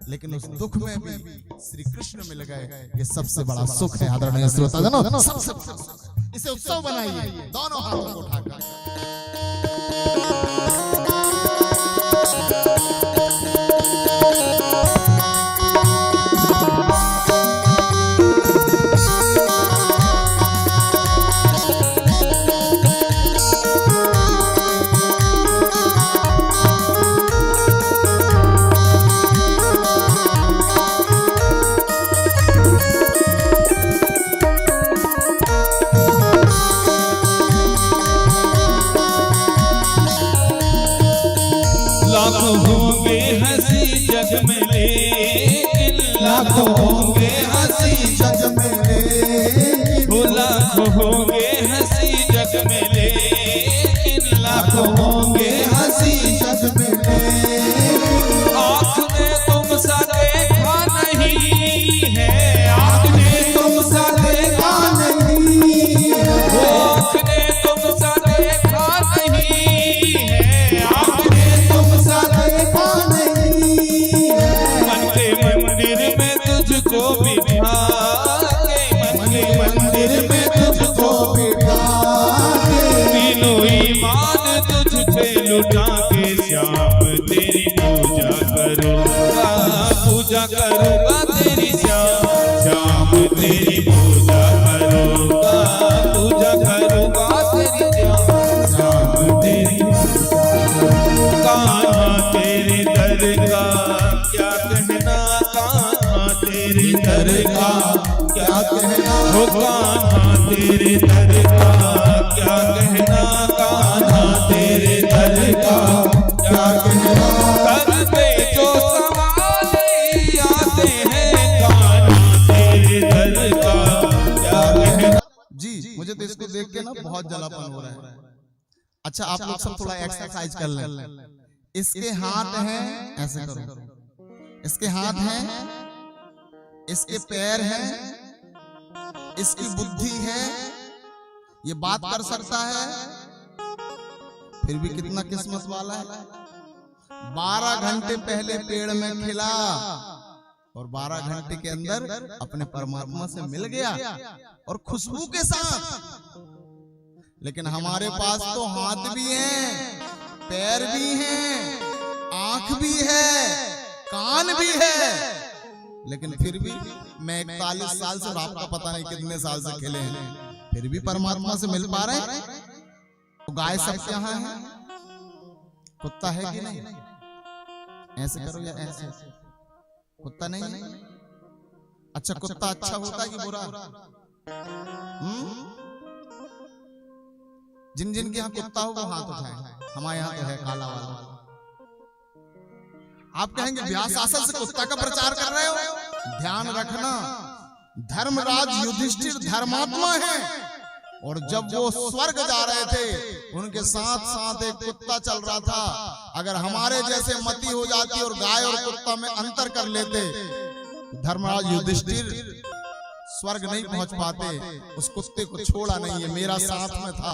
लेकिन उस दुख में भी श्री कृष्ण मिल गए, ये सबसे बड़ा सुख है। आदरणीय श्रोताजनों, सबसे बड़ा सुख है। इसे उत्सव बनाइए, दोनों हाथों को उठाकर। लाखों होंगे हंसी जग में लेकिन, लाखों होंगे हंसी जग में लेकिन, वो लाखों होंगे हंसी जग में लेकिन, लाखों होंगे हंसी जग में लेकिन, आँख में तुम सा देखा नहीं है, आँख ने तुम सा देखा नहीं है, वो आँख ने तुम सा देखा नहीं है, आँख ने देखा नहीं है। मन के मंदिर में तुझको बिठा के, मन के मंदिर में तुझको बिठा के, तीनों ईमान तुझ पे लुटा के, श्याम तेरी पूजा करूंगा, पूजा करूंगा तेरी श्याम, श्याम तेरी पूजा करूंगा, पूजा करूंगा तेरी श्याम, श्याम तेरी कान्हा तेरे दर का क्या कहना, कान्हा तेरे दर का क्या कहना, हो कान्हा तेरे दर का क्या कहना, कान्हा तेरे दर का क्या कहना। कर पे जो सवाल आते हैं, कान्हा तेरे दर का क्या कहना। जी मुझे तो इसको देख के ना बहुत जलापन हो रहा है। अच्छा आप लोग सब थोड़ा एक्सरसाइज कर लें। इसके हाथ हैं, ऐसे करो, इसके हाथ हैं, इसके पैर हैं, इसकी बुद्धि है, ये बात कर सकता है, फिर भी कितना किस्मत वाला है। 12 घंटे पहले पेड़ में खिला और 12 घंटे के अंदर अपने परमात्मा से मिल गया और खुशबू के साथ। लेकिन हमारे पास तो हाथ भी हैं, पैर भी हैं, आंख भी है, कान भी है, लेकिन फिर भी मैं 41 साल से, और आपका पता नहीं कितने साल से खिले हैं, फिर भी परमात्मा से मिल पा रहे हैं। तो गाय सबके यहाँ है, कुत्ता है कि नहीं? ऐसे करो या ऐसे, कुत्ता नहीं है? अच्छा कुत्ता अच्छा होता है कि बुरा? जिन जिन के यहाँ कुत्ता हो वो हाथ उठाए। हमारे यहाँ तो है काला वाला। आप कहेंगे ब्याह शासन से कुत्ता का प्रचार कर रहे हो। ध्यान रखना, धर्मराज युधिष्ठिर धर्मात्मा है, और जब वो स्वर्ग जा रहे थे उनके साथ साथ एक कुत्ता चल रहा था। अगर हमारे जैसे मति हो जाती और गाय और कुत्ता में अंतर कर लेते, धर्मराज युधिष्ठिर स्वर्ग नहीं पहुंच पाते। उस कुत्ते को छोड़ा नहीं, है मेरा साथ में था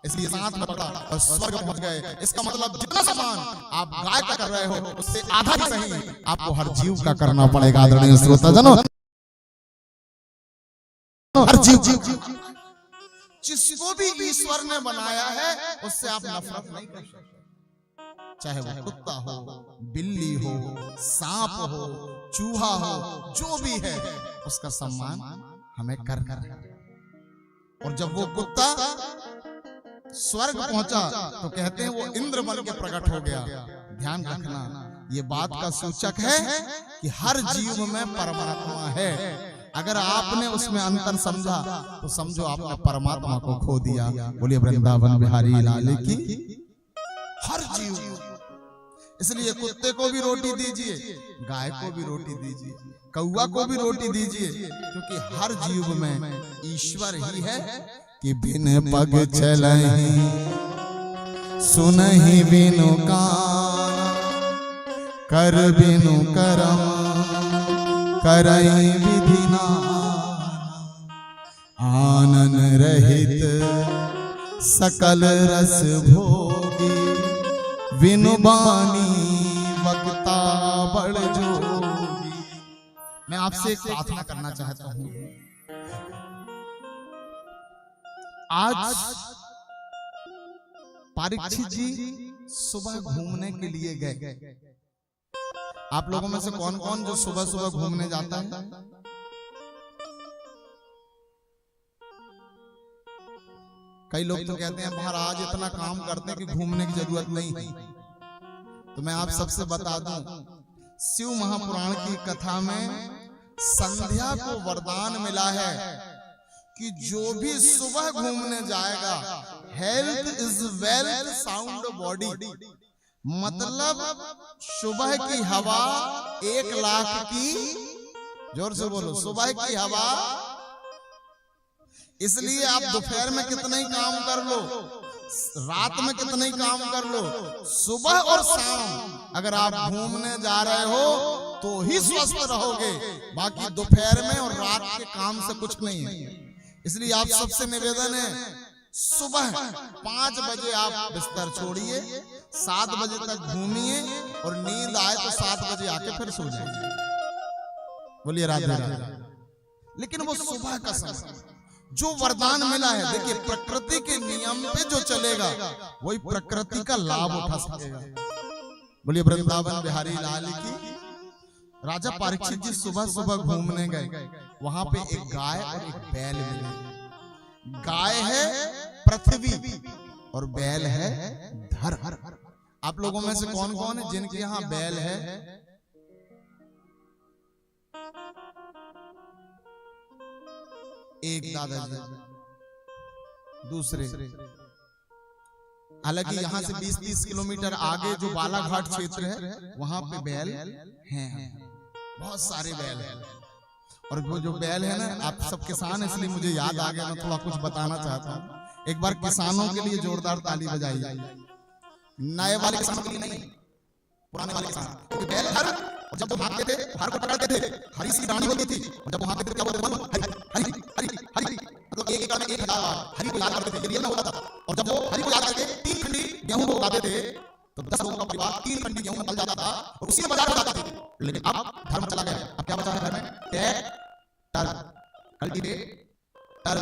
इसलिए साथ में पड़ा और स्वर्ग पहुंच गए। इसका मतलब जितना सामान आप गाय का कर रहे हो उससे आधा ही सही आपको हर जीव का करना पड़ेगा। आदरणीय श्रोताजनों, हर जीव जिसको भी ईश्वर ने बनाया है उससे आप नफरत नहीं कर सकते। चाहे वो कुत्ता हो, बिल्ली हो, सांप हो, चूहा हो, जो भी है उसका सम्मान हमें करना है। और जब वो कुत्ता स्वर्ग पहुंचा तो कहते हैं वो इंद्र बन के प्रकट हो गया। ध्यान रखना, ये बात का सूचक है कि हर जीव में परमात्मा है। अगर आपने उसमें अंतर समझा तो समझो आपने परमात्मा को खो दिया। बोलिए वृंदावन बिहारी लाल की। हर जीव, इसलिए कुत्ते को भी रोटी दीजिए, गाय को भी रोटी दीजिए, कौवा को भी रोटी दीजिए, क्योंकि हर जीव में ईश्वर ही है कि बिन पग चलहि सुनहि बिनु कान, कर बिनु करम करई विधि नाना, आनन रहित सकल रस भोगी, बिनु बानी वक्ता बड़ जोगी। मैं आपसे एक प्रार्थना करना चाहता हूं। आज परीक्षित जी सुबह घूमने के लिए गए। आप लोगों में से कौन कौन जो सुबह सुबह घूमने जाता है? कई लोग तो कहते हैं महाराज इतना काम करते हैं कि घूमने की जरूरत नहीं है। तो मैं आप सबसे बता दूं, शिव महापुराण की कथा में संध्या को वरदान मिला है कि जो भी सुबह घूमने जाएगा, health is wealth sound body, मतलब सुबह की हवा 1 लाख की, जोर से बोलो, सुबह की हवा। इसलिए आप दोपहर में कितना ही काम कर लो, रात में कितना ही काम कर लो, सुबह और शाम अगर आप घूमने जा रहे हो तो ही स्वस्थ रहोगे। बाकी दोपहर में और रात के काम से कुछ नहीं है। इसलिए आप सबसे निवेदन है, सुबह 5 बजे आप बिस्तर छोड़िए, 7 बजे तक घूमिए, और नींद आए तो 7 बजे आके फिर सो जाइए। बोलिए राधे राधे। लेकिन वो सुबह का समय जो वरदान मिला है, देखिए प्रकृति के नियम पे जो चलेगा वही प्रकृति का लाभ उठा सकेगा। बोलिए वृंदावन बिहारी लाल की। राजा परीक्षित जी सुबह सुबह घूमने गए। वहां पे एक गाय और एक बैल मिले। गाय है पृथ्वी और बैल है धर। आप लोगों में से कौन कौन है जिनके यहाँ बैल है? एक दादाजी, दूसरे, हालांकि यहाँ से 20-30 किलोमीटर आगे जो बालाघाट क्षेत्र है वहां पे बैल हैं, बहुत सारे बैल हैं। और वो जो बैल है ना, आप सब किसान, इसलिए मुझे याद आ गया, मैं थोड़ा कुछ बताना चाहता हूँ। एक बार किसानों के लिए जोरदार ताली बजाइए। नए वाले किसानों के लिए नहीं, पुराने वाले किसान। बैल हर, और जब वो भागते थे हर को पकड़ते थे, हरी सी डांडी होती थी, और जब वो भागते थे क्या बोलते थे? हरी हरी हरी, मतलब एक एकड़ में 1000 हरी को याद करते थे, ये ना होता था। और जब वो हरी को याद करके 3 खंडी गेहूं को उगाते थे तो 10 लोगों का परिवार 3 खंडी गेहूं निकल जाता था और उसी में बाजार में जाते थे। लेकिन अब धर्म चला गया। अब क्या बचा है घर में? ट्रैक्टर, कल्टीवेटर,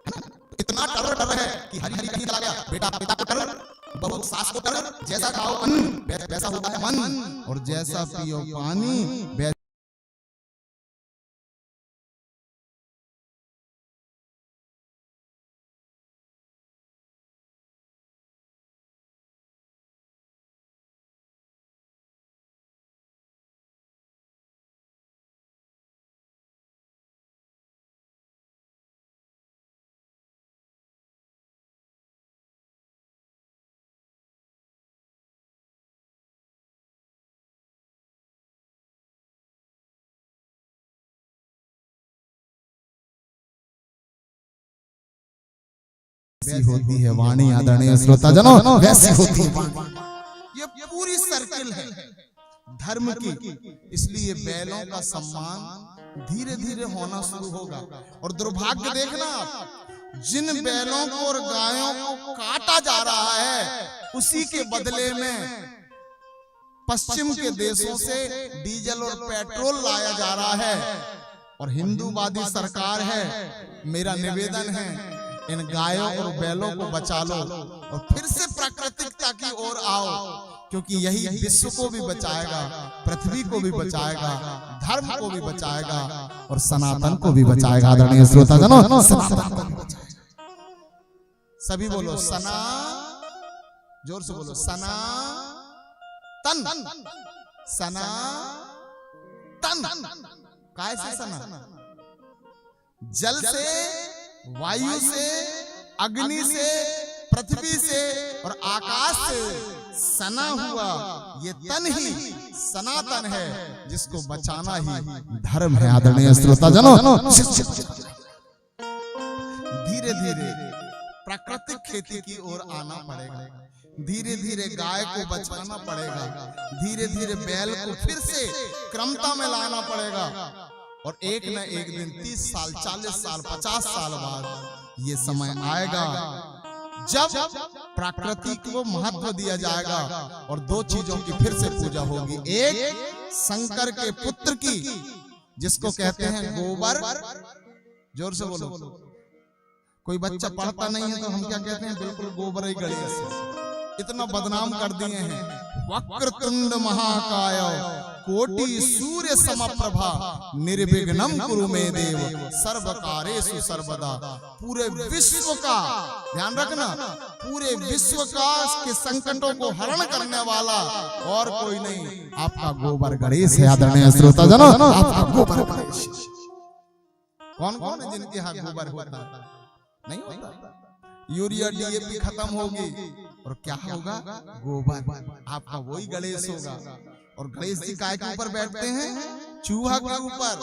है ना? इतना टर है कि हरी हरी कहीं चला गया। बेटा पिता को टर, बहू सास को टर। जैसा खाओ अन्न वैसा होता है मन, और जैसा पियो पानी वैसी होती है वाणी। आदरणीय श्रोता जनों, वैसी होती है वाणी। ये पूरी सर्किल है धर्म की। इसलिए बैलों का सम्मान धीरे धीरे होना शुरू होगा। और दुर्भाग्य देखना, जिन बैलों को और गायों को काटा जा रहा है, उसी के बदले में पश्चिम के देशों से डीजल और पेट्रोल लाया जा रहा है। और हिंदूवादी सरकार है, मेरा निवेदन है, इन गायों और बैलों को बचा लो और फिर से प्राकृतिकता की ओर आओ। क्योंकि यही विश्व को भी बचाएगा, पृथ्वी को भी बचाएगा, धर्म को भी बचाएगा और सनातन को भी बचाएगा। आदरणीय श्रोताजनों, सनातन को भी बचाएगा। सभी बोलो सना, जोर से बोलो सना तन, सना तन। काय से सना? जल से, वायु से, अग्नि से, पृथ्वी से और आकाश से सना हुआ ये तन ही सनातन है, जिसको बचाना ही धर्म है। आदरणीय श्रोताजनों, धीरे धीरे प्राकृतिक खेती की ओर आना पड़ेगा, धीरे धीरे गाय को बचाना पड़ेगा, धीरे धीरे बैल को फिर से क्रमता में लाना पड़ेगा और एक न एक दिन 30 साल, 40 साल, 50 साल बाद ये समय आएगा जब प्रकृति को महत्व दिया जाएगा और दो चीजों की फिर से पूजा होगी। एक शंकर के पुत्र की, जिसको कहते हैं गोबर। जोर से बोलो। कोई बच्चा पढ़ता नहीं है तो हम क्या कहते हैं? बिल्कुल गोबर ही गणेश। इतना बदनाम कर दिए हैं। वक्रतुंड महाकाय कोटि सूर्य समप्रभा निर्विघ्नं कुरु मे देव सर्वकारेषु सर्वदा। पूरे विश्व का ध्यान रखना, पूरे विश्व का के संकटों को हरण करने वाला और कोई नहीं, आपका गोबर गणेश है। आदरणीय श्रोताजनों, आपका गोबर गणेश। कौन कौन है जिनके यहाँ गोबर होता है? नहीं होता। यूरिया डीएपी खत्म होगी और क्या होगा? गोबर। आपका वही गणेश होगा। और गणेश जी काय के ऊपर बैठते हैं? चूहा के ऊपर।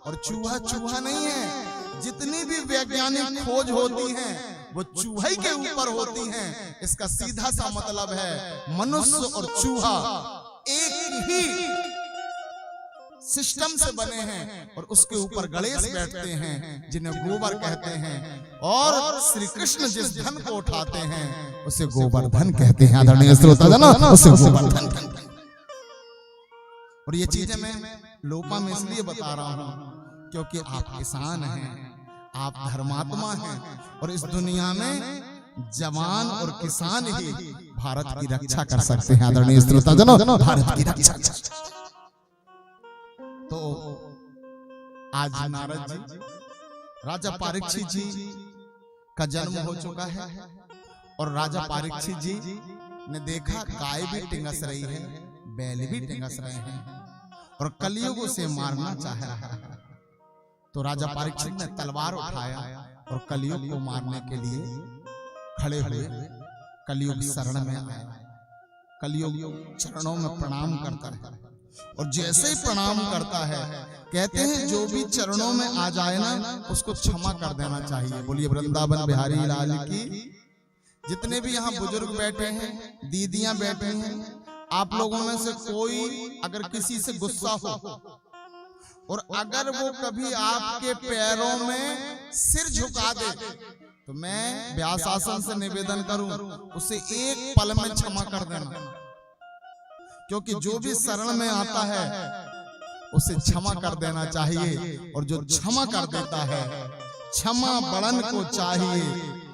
और चूहा चूहा नहीं है, जितनी भी वैज्ञानिक खोज होती हैं वो चूहे के ऊपर होती हैं। इसका सीधा सा मतलब है मनुष्य और चूहा एक ही सिस्टम से बने हैं और उसके ऊपर गणेश बैठते हैं, जिन्हें गोबर कहते हैं। और श्री कृष्ण जिस धन को उठाते हैं उसे गोवर्धन कहते हैं। आदरणीय श्रोताजनों, उसे गोवर्धन कहते हैं। और ये चीजें मैं लोपा में इसलिए बता रहा हूं क्योंकि आप किसान हैं, आप धर्मात्मा हैं और इस दुनिया में जवान और किसान ही भारत की रक्षा कर सकते हैं। आदरणीय श्रोताजनों, भारत की रक्षा। तो आज नारद जी, राजा परीक्षित जी का जन्म हो चुका है और राजा परीक्षित जी ने देखा गाय भी टिंगस रही है, बैल भी टिंगस रहे हैं और कलयुग उसे मारना चाह रहा है। तो राजा परीक्षित ने तलवार उठाया और कलयुग को मारने के लिए खड़े हुए। कलयुग शरण में आया, कलयुग चरणों में प्रणाम करता है और जैसे ही प्रणाम करता है कहते हैं जो भी चरणों में आ जाए ना उसको क्षमा कर देना चाहिए। बोलिए वृंदावन बिहारी लाल की। जितने भी यहाँ बुजुर्ग बैठे हैं, दीदियां बैठी हैं, आप लोगों में से कोई अगर किसी से गुस्सा हो और अगर वो कभी आपके पैरों में सिर झुका दे तो मैं व्यास आसन से निवेदन करूं उसे एक पल में क्षमा कर देना, क्योंकि जो भी शरण में आता है उसे क्षमा कर देना चाहिए। और जो क्षमा कर देता है, क्षमा बड़न को चाहिए,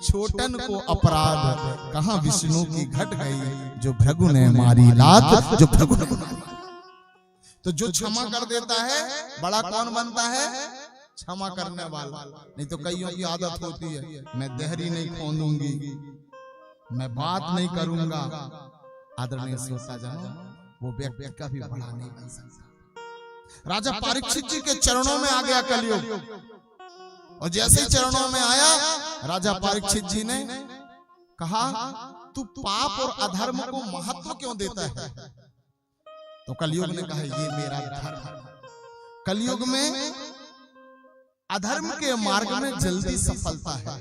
छोटन को अपराध। कहां विष्णु की घट गई जो भृगु ने मारी लात, जो भृगु ने मारी। तो जो क्षमा कर देता है बड़ा कौन बनता है? क्षमा करने वाला। नहीं तो कईयों की आदत होती है, मैं देहरी नहीं खोलूंगी, मैं बात नहीं करूंगा। आदरणीय श्रोताजनों, वो व्यक्ति कभी बड़ा नहीं बन सकता। राजा परीक्षित जी के चरणों में आ गया कलयुग और जैसे ही चरणों में आया राजा परीक्षित जी ने कहा, तू पाप और अधर्म को महत्व क्यों देता है? तो कलयुग ने कहा, ये मेरा धर्म। कलयुग में अधर्म के मार्ग में जल्दी सफलता है।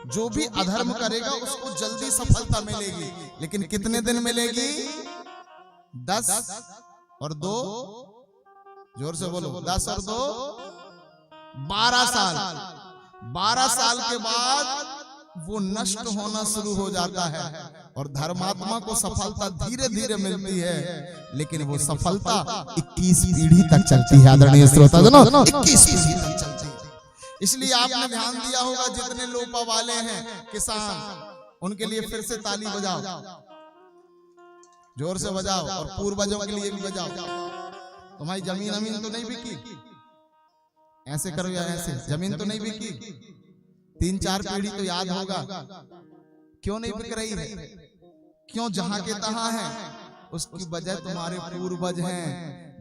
जो भी अधर्म करेगा उसको जल्दी सफलता मिलेगी, लेकिन कितने दिन मिलेगी? 10 और 2, जोर से बोलो, 10 और 2 12 साल। 12 साल के बाद वो नष्ट होना शुरू हो जाता है और धर्मात्मा को सफलता धीरे धीरे मिलती है, लेकिन वो सफलता 21 पीढ़ी तक चलती है। आदरणीय श्रोताजनों, 21 पीढ़ी तक चलती है। इसलिए आपने ध्यान दिया होगा जितने लोपा वाले हैं किसान, उनके लिए फिर से ताली बजाओ। जोर से बजाओ और पूर्वजों के लिए भी बजाओ। तुम्हारी जमीन अमीन तो नहीं बिकी, ऐसे करो या ऐसे, जमीन तो नहीं बिकी, 3-4 पीढ़ी तो याद होगा। क्यों नहीं बिक रही है? क्यों जहां के तहां है? उसकी वजह तुम्हारे पूर्वज हैं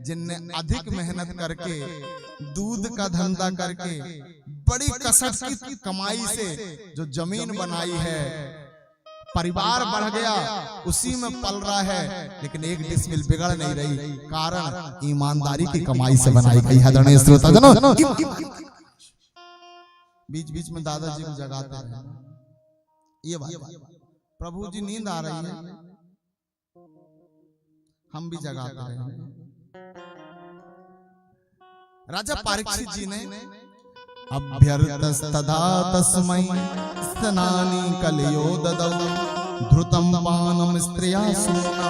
जिनने अधिक मेहनत करके, दूध का धंधा करके, बड़ी कसरत की कमाई से जो जमीन बनाई है, परिवार बढ़ गया, उसी में पल रहा है, लेकिन एक डिसमिल बिगड़ नहीं रही। कारण ईमानदारी की कमाई से बनाई गई है। आदरणीय श्रोताजनों, बीच बीच में दादाजी को जगाते हैं। ये बात, प्रभु जी नींद आ रही है, हम भी जगाते हैं। राजा परीक्षित जी ने अभ्यर्थस्तदा तस्मै स्नानि कलयो ददौ धृतं पानं स्त्रिया सूना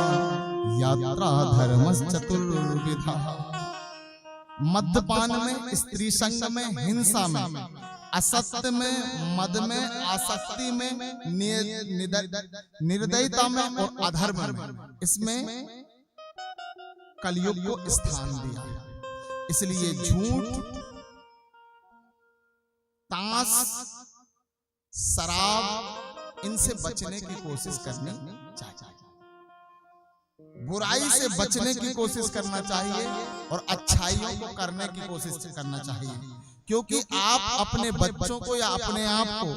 यात्रा धर्मश्चतुर्विधा। मद्यपान में, स्त्री संग में, हिंसा में, असत्य में, मद में, आसक्ति में, निर्दयता में और अधर्म में, इसमें कलयुग को स्थान दिया। इसलिए झूठ, ताश, शराब, इनसे बचने की कोशिश करनी चाहिए। बुराई से बचने की कोशिश करना चाहिए और अच्छाइयों को करने की कोशिश करना चाहिए। क्योंकि आप अपने बच्चों को या अपने आप को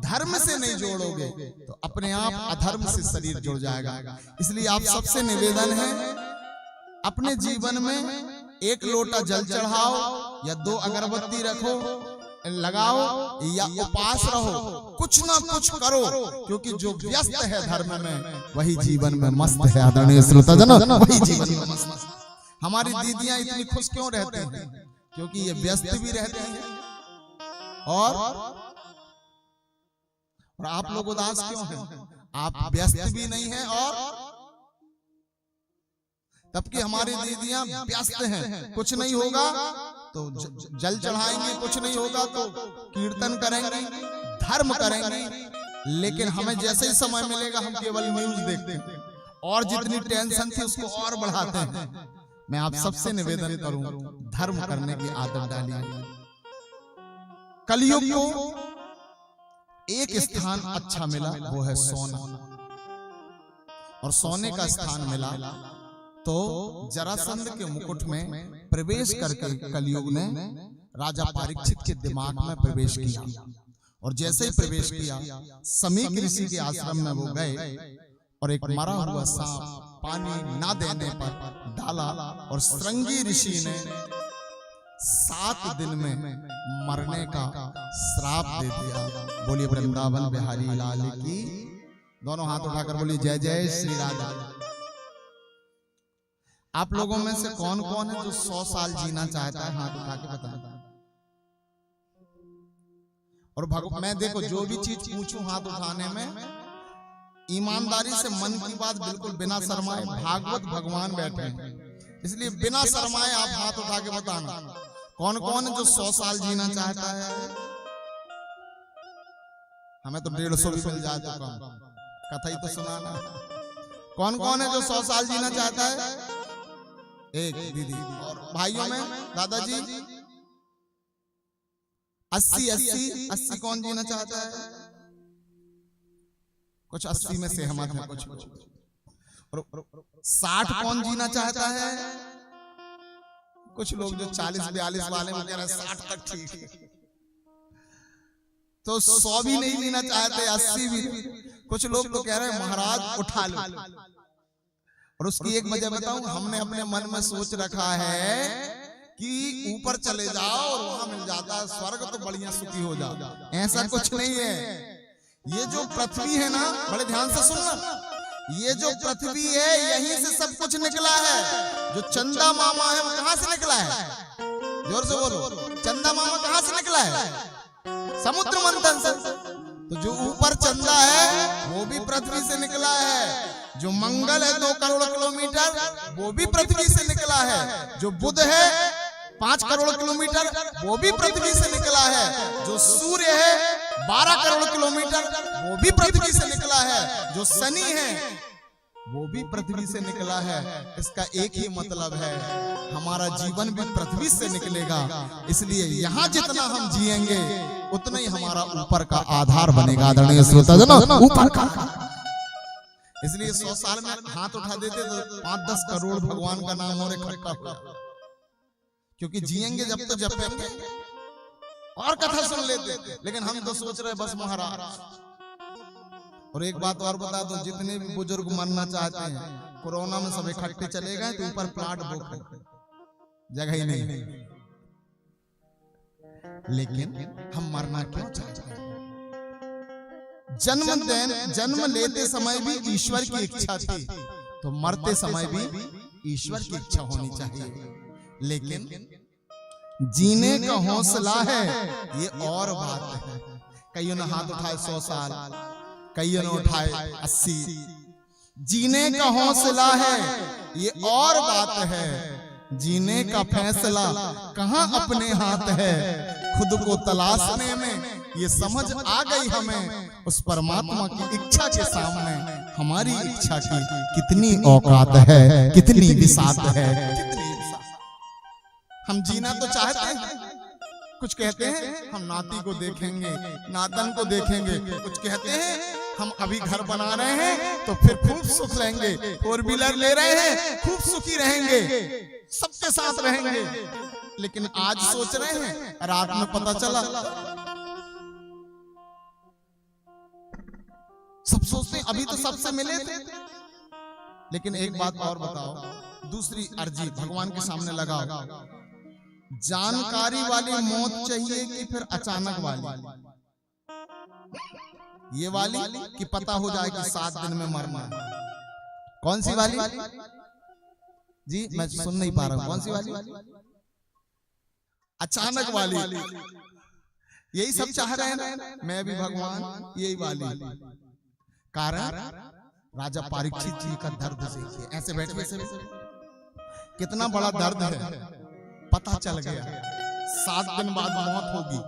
धर्म से नहीं जोड़ोगे तो अपने आप अधर्म से शरीर जुड़ जाएगा। इसलिए आप सबसे निवेदन है, अपने जीवन में 1 लोटा जल चढ़ाओ या 2 अगरबत्ती रखो, लगाओ या उपास रहो, कुछ ना कुछ करो, क्योंकि जो व्यस्त है धर्म में वही जीवन में मस्त है। आदरणीय श्रोताजनों, वही जीवन में मस्त। हमारी दीदियां इतनी खुश क्यों रहती हैं? क्योंकि ये व्यस्त भी रहते हैं और आप लोग उदास क्यों हैं? आप व्यस्त भी नहीं हैं और तब कि हमारी दीदियां व्यस्त हैं। कुछ नहीं होगा तो जल चढ़ाएंगे, कुछ नहीं होगा तो कीर्तन करेंगे, धर्म करेंगे, लेकिन हमें जैसे ही समय मिलेगा हम केवल न्यूज देखते हैं और जितनी टेंशन थी उसको और बढ़ाते हैं। मैं आप सबसे निवेदन करूं, धर्म करने की आदत डालिए। कलयुग को एक स्थान अच्छा मिला, वो है सोना, और सोने का स्थान मिला तो जरासंध के मुकुट में प्रवेश करके कलयुग ने राजा परीक्षित के दिमाग में प्रवेश किया। और जैसे ही प्रवेश किया, समीक ऋषि के आश्रम में वो गए और एक मरा हुआ सांप पानी ना देने पर डाला और श्रृंगी ऋषि ने 7 दिन में मरने का श्राप दे दिया। बोलिए वृंदावन बिहारी लाल की। दोनों हाथ उठाकर बोलिए जय जय श्री राधा। आप लोगों में से कौन कौन है जो 100 साल जीना चाहता है? हाथ उठा के बताएं। और मैं देखो जो भी चीज पूछूं हाथ उठाने में ईमानदारी से, मन की बात बिल्कुल बिना शर्माए, भागवत भगवान बैठे हैं इसलिए बिना शर्माए आप हाथ उठा के बताना कौन कौन है जो 100 साल जीना चाहता है। हमें तो 150 भी मिल जाए तो कम, कथा ही तो सुनाना। कौन कौन है जो 100 साल जीना चाहता है? एक दीदी। और भाइयों में दादाजी 80 कौन जीना चाहता है? कुछ 80 में सहमत है, कुछ 60 कौन जीना चाहता है? कुछ लोग जो 40-42 वाले वो कह रहे हैं 60 तक ठीक है। तो 100 भी नहीं जीना चाहते, 80 भी। कुछ लोग तो कह रहे हैं महाराज उठा लो। और उसकी एक वजह बताऊं, हमने अपने मन में सोच रखा है कि ऊपर चले जाओ और वहां मिल जाता है स्वर्ग, तो बढ़िया सुखी हो जाओ। ऐसा कुछ नहीं है। ये जो पृथ्वी है ना, बड़े ध्यान से सुनना, ये जो पृथ्वी है यहीं से सब कुछ निकला है। जो चंदा मामा है वो कहां से निकला है? जोर से बोलो, चंदा मामा कहां से निकला है? समुद्र मंथन से। तो जो ऊपर चंदा है वो भी पृथ्वी से निकला है। जो मंगल है 2 करोड़ किलोमीटर वो भी पृथ्वी से निकला है। जो बुध है 5 करोड़ किलोमीटर वो भी पृथ्वी से निकला है। जो सूर्य है 12 करोड़ किलोमीटर वो भी पृथ्वी से निकला है। जो शनि है वो भी पृथ्वी से निकला है। इसका एक ही मतलब है, हमारा जीवन भी पृथ्वी से निकलेगा। इसलिए यहाँ जितना हम जिएंगे उतना ही हमारा ऊपर का आधार बनेगा। आदरणीय श्रोताजनों, ऊपर का। इसलिए 100 साल में हाथ उठा देते तो 5-10 करोड़ भगवान का नाम और इकट्ठा हो, क्योंकि जिएंगे जब तो जपेंगे और कथा सुन लेते। लेकिन हम तो सोच रहे बस महाराज। और एक बात और बता दो, जितने भी बुजुर्ग मरना चाहते हैं कोरोना में सब इकट्ठे चले गए तो ऊपर प्लाट बुक है, जगह ही नहीं। लेकिन हम मरना क्यों चाहते हैं? जन्म लेते समय भी ईश्वर की इच्छा थी, तो मरते समय भी ईश्वर की इच्छा होनी चाहिए। लेकिन जीने का हौसला है, ये और बात है। कईयों ने हाथ उठाए 100 साल, कईयों ने उठाए 80। जीने का हौसला है, ये और बात है। जीने का फैसला कहां अपने हाथ है। खुद को तलाशने में ये समझ आ गई हमें, उस परमात्मा की इच्छा के सामने हमारी इच्छा की कितनी औकात है, कितनी विसात है। हम जीना तो चाहते हैं, कुछ कहते हैं हम नाती को देखेंगे, नातन को देखेंगे। कुछ कहते हैं हम अभी घर बना रहे हैं तो फिर खूब सुख रहेंगे, 4 व्हीलर ले रहे हैं, खूब सुखी रहेंगे, सबके साथ रहेंगे। लेकिन आज सोच रहे हैं, रात में पता चला। सब सोचते हैं अभी तो सबसे मिले थे। लेकिन एक बात और बताओ, दूसरी अर्जी भगवान के सामने लगाओ, जानकारी वाली मौत चाहिए कि फिर अचानक वाली? ये वाली कि पता हो जाए कि 7 दिन में मरना। कौन सी वाली जी? मैं सुन नहीं पा रहा हूं। कौन सी वाली? अचानक वाली। यही सब चाह रहे हैं, मैं भी भगवान, यही वाली। कारण राजा परीक्षित जी का दर्द देखिए, ऐसे बैठे से कितना बड़ा दर्द है। पता चल गया 7 दिन बाद मौत होगी।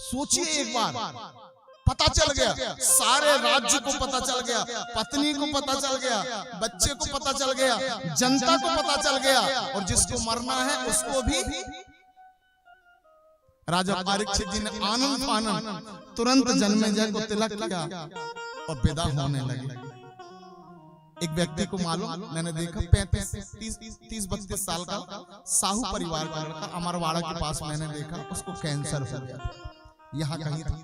सोचिए एक बार, पता चल गया, सारे राज्य को पता चल गया, पत्नी को पता चल गया, बच्चे को पता चल गया, जनता को पता चल गया, और जिसको मरना है उसको भी। राजा परीक्षित जी ने आनंद फानन तुरंत जन्मेजय को तिलक किया और विदा होने लगे। एक व्यक्ति को मालूम, मैंने देखा 30-32 साल का साहू परिवार का लड़का अमरवाड़ा के पास मैंने देखा, उसको कैंसर हो गया, यहाँ कहीं था।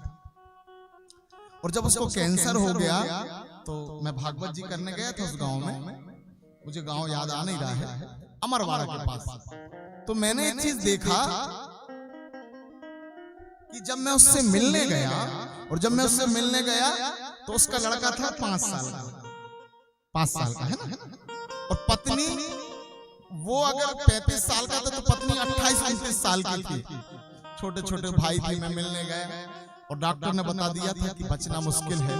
और जब उसको कैंसर हो गया तो मैं भागवत जी करने गया था उस गांव में, मुझे गांव याद आ नहीं रहा है, अमरवाड़ा के पास। तो मैंने एक चीज देखा कि जब मैं उससे मिलने गया, और जब मैं उससे मिलने गया तो उसका लड़का था 5 साल का, 5 साल का है ना, और पत्नी वो अगर 35 साल का था तो पत्नी 28-29 साल की थी। छोटे छोटे भाई थे। मैं मिलने गया और डॉक्टर ने बता दिया था कि बचना मुश्किल है।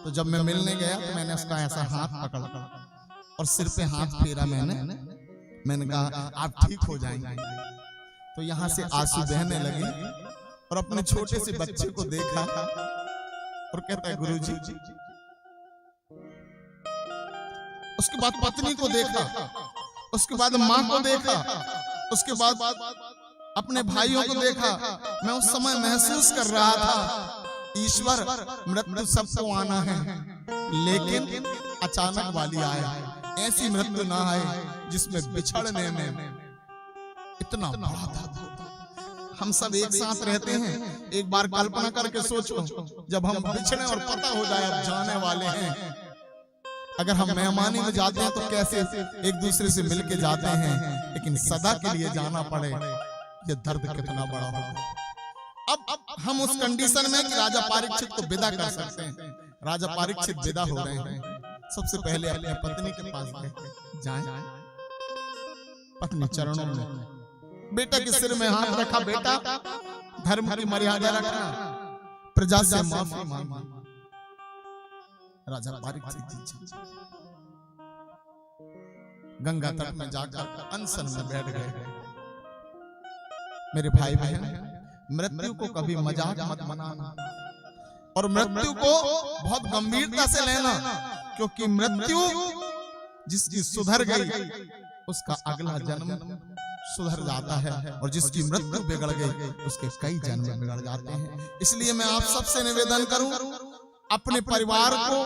तो जब मैं मिलने गया तो मैंने उसका ऐसा हाथ पकड़ा और सिर पे हाथ फेरा। मैंने कहा आप ठीक हो जाएंगे। तो यहाँ से आंसू बहने लगे और अपने छोटे से बच्चे को देखा और कहता है गुरुजी। उसके बाद पत्नी को देखा, उसके बाद माँ को देखा, उसके बाद अपने भाइयों को देखा। मैं उस समय महसूस कर रहा था ईश्वर मृत्यु सबको आना है, लेकिन अचानक वाली आए। ऐसी मृत्यु ना आए जिसमें बिछड़ने में इतना बड़ा दर्द। हम सब एक साथ रहते हैं, एक बार कल्पना करके सोचो जब हम बिछड़े और पता हो जाए अब जाने वाले हैं। अगर हम मेहमानी में जाते हैं तो कैसे एक दूसरे से मिलके जाते हैं, लेकिन सदा के लिए जाना पड़े, ये दर्द कितना बड़ा होगा। अब हम उस कंडीशन में कि राजा परीक्षित को विदा कर सकते हैं। राजा परीक्षित विदा हो रहे हैं। सबसे पहले अपने पत्नी के पास जाएं, पत्नी चरणों में, बेटा के सिर में हाथ रखा, बेटा धर्म की मर्यादा रखना, प्रजा से माफी मांगना। राजा परीक्षित जी गंगा तट में जाकर अनशन में बैठ गए। मेरे भाई बहन, मृत्यु को कभी मजाक मत बनाना और मृत्यु को बहुत गंभीरता से लेना, क्योंकि मृत्यु जिसकी सुधर गई उसका अगला जन्म सुधर जाता है, और जिसकी मृत्यु बिगड़ गई उसके कई जन्म बिगड़ जाते हैं। इसलिए मैं आप सबसे निवेदन करूं, अपने परिवार को,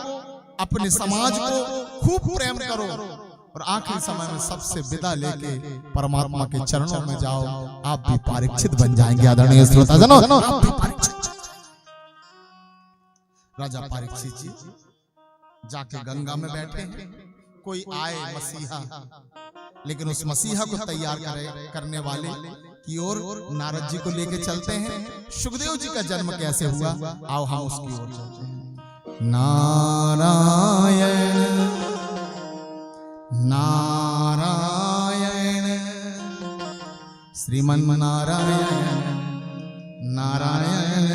अपने समाज को खूब प्रेम करो, और आखिरी समय में सबसे विदा लेके परमात्मा के चरणों में जाओ। आप भी परीक्षित बन जाएंगे। आदरणीय श्रोताजनों, आप भी परीक्षित। राजा परीक्षित जी जाके गंगा में बैठे हैं। कोई आए मसीहा, लेकिन उस मसीहा को तैयार करने वाले की ओर नारद जी को लेके चलते हैं। सुखदेव जी का जन्म कैसे हुआ, आओ हम उसकी ओर चलते हैं। नारायण नारायण श्रीमन नारायण नारायण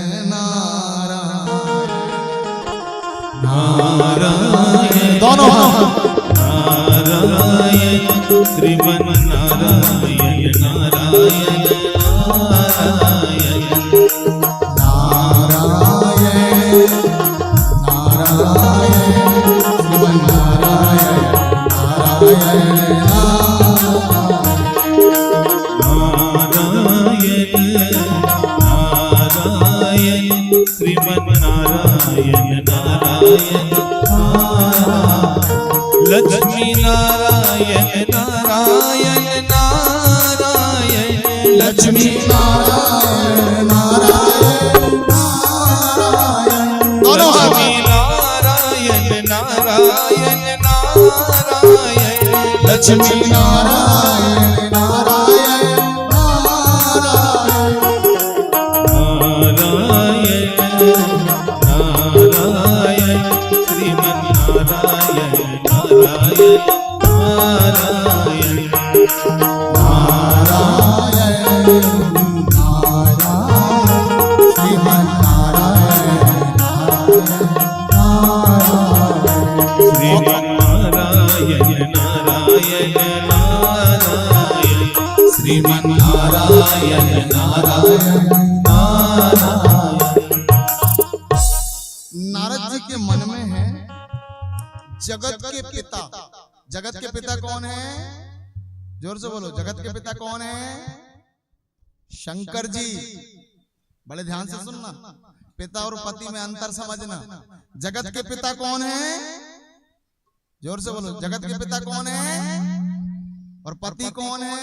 नारायण दोनों नारायण श्रीमन नारायण नारायण नारायण नारायण श्रीमन नारायण नारायण नारायण श्रीमन नारायण नारायण लक्ष्मी नारायण नारायण नारायण लक्ष्मी नारायण नारायण नारायण दोनों लक्ष्मी नारायण नारायण नारायण लक्ष्मी नारायण नारायण नारायण नारायण श्रीमन नारायण नारायण नारायण श्रीमन नारायण श्रीमन नारायण नारायण नारायण श्रीमन नारायण नारायण नारद जी के मन में है जगत के पिता। जगत के पिता कौन है? जोर से बोलो, जगत के पिता कौन है? शंकर जी। बड़े ध्यान से सुनना, पिता और पति में अंतर समझना। जगत के पिता कौन है? जोर से बोलो, जगत के पिता कौन है और पति कौन है?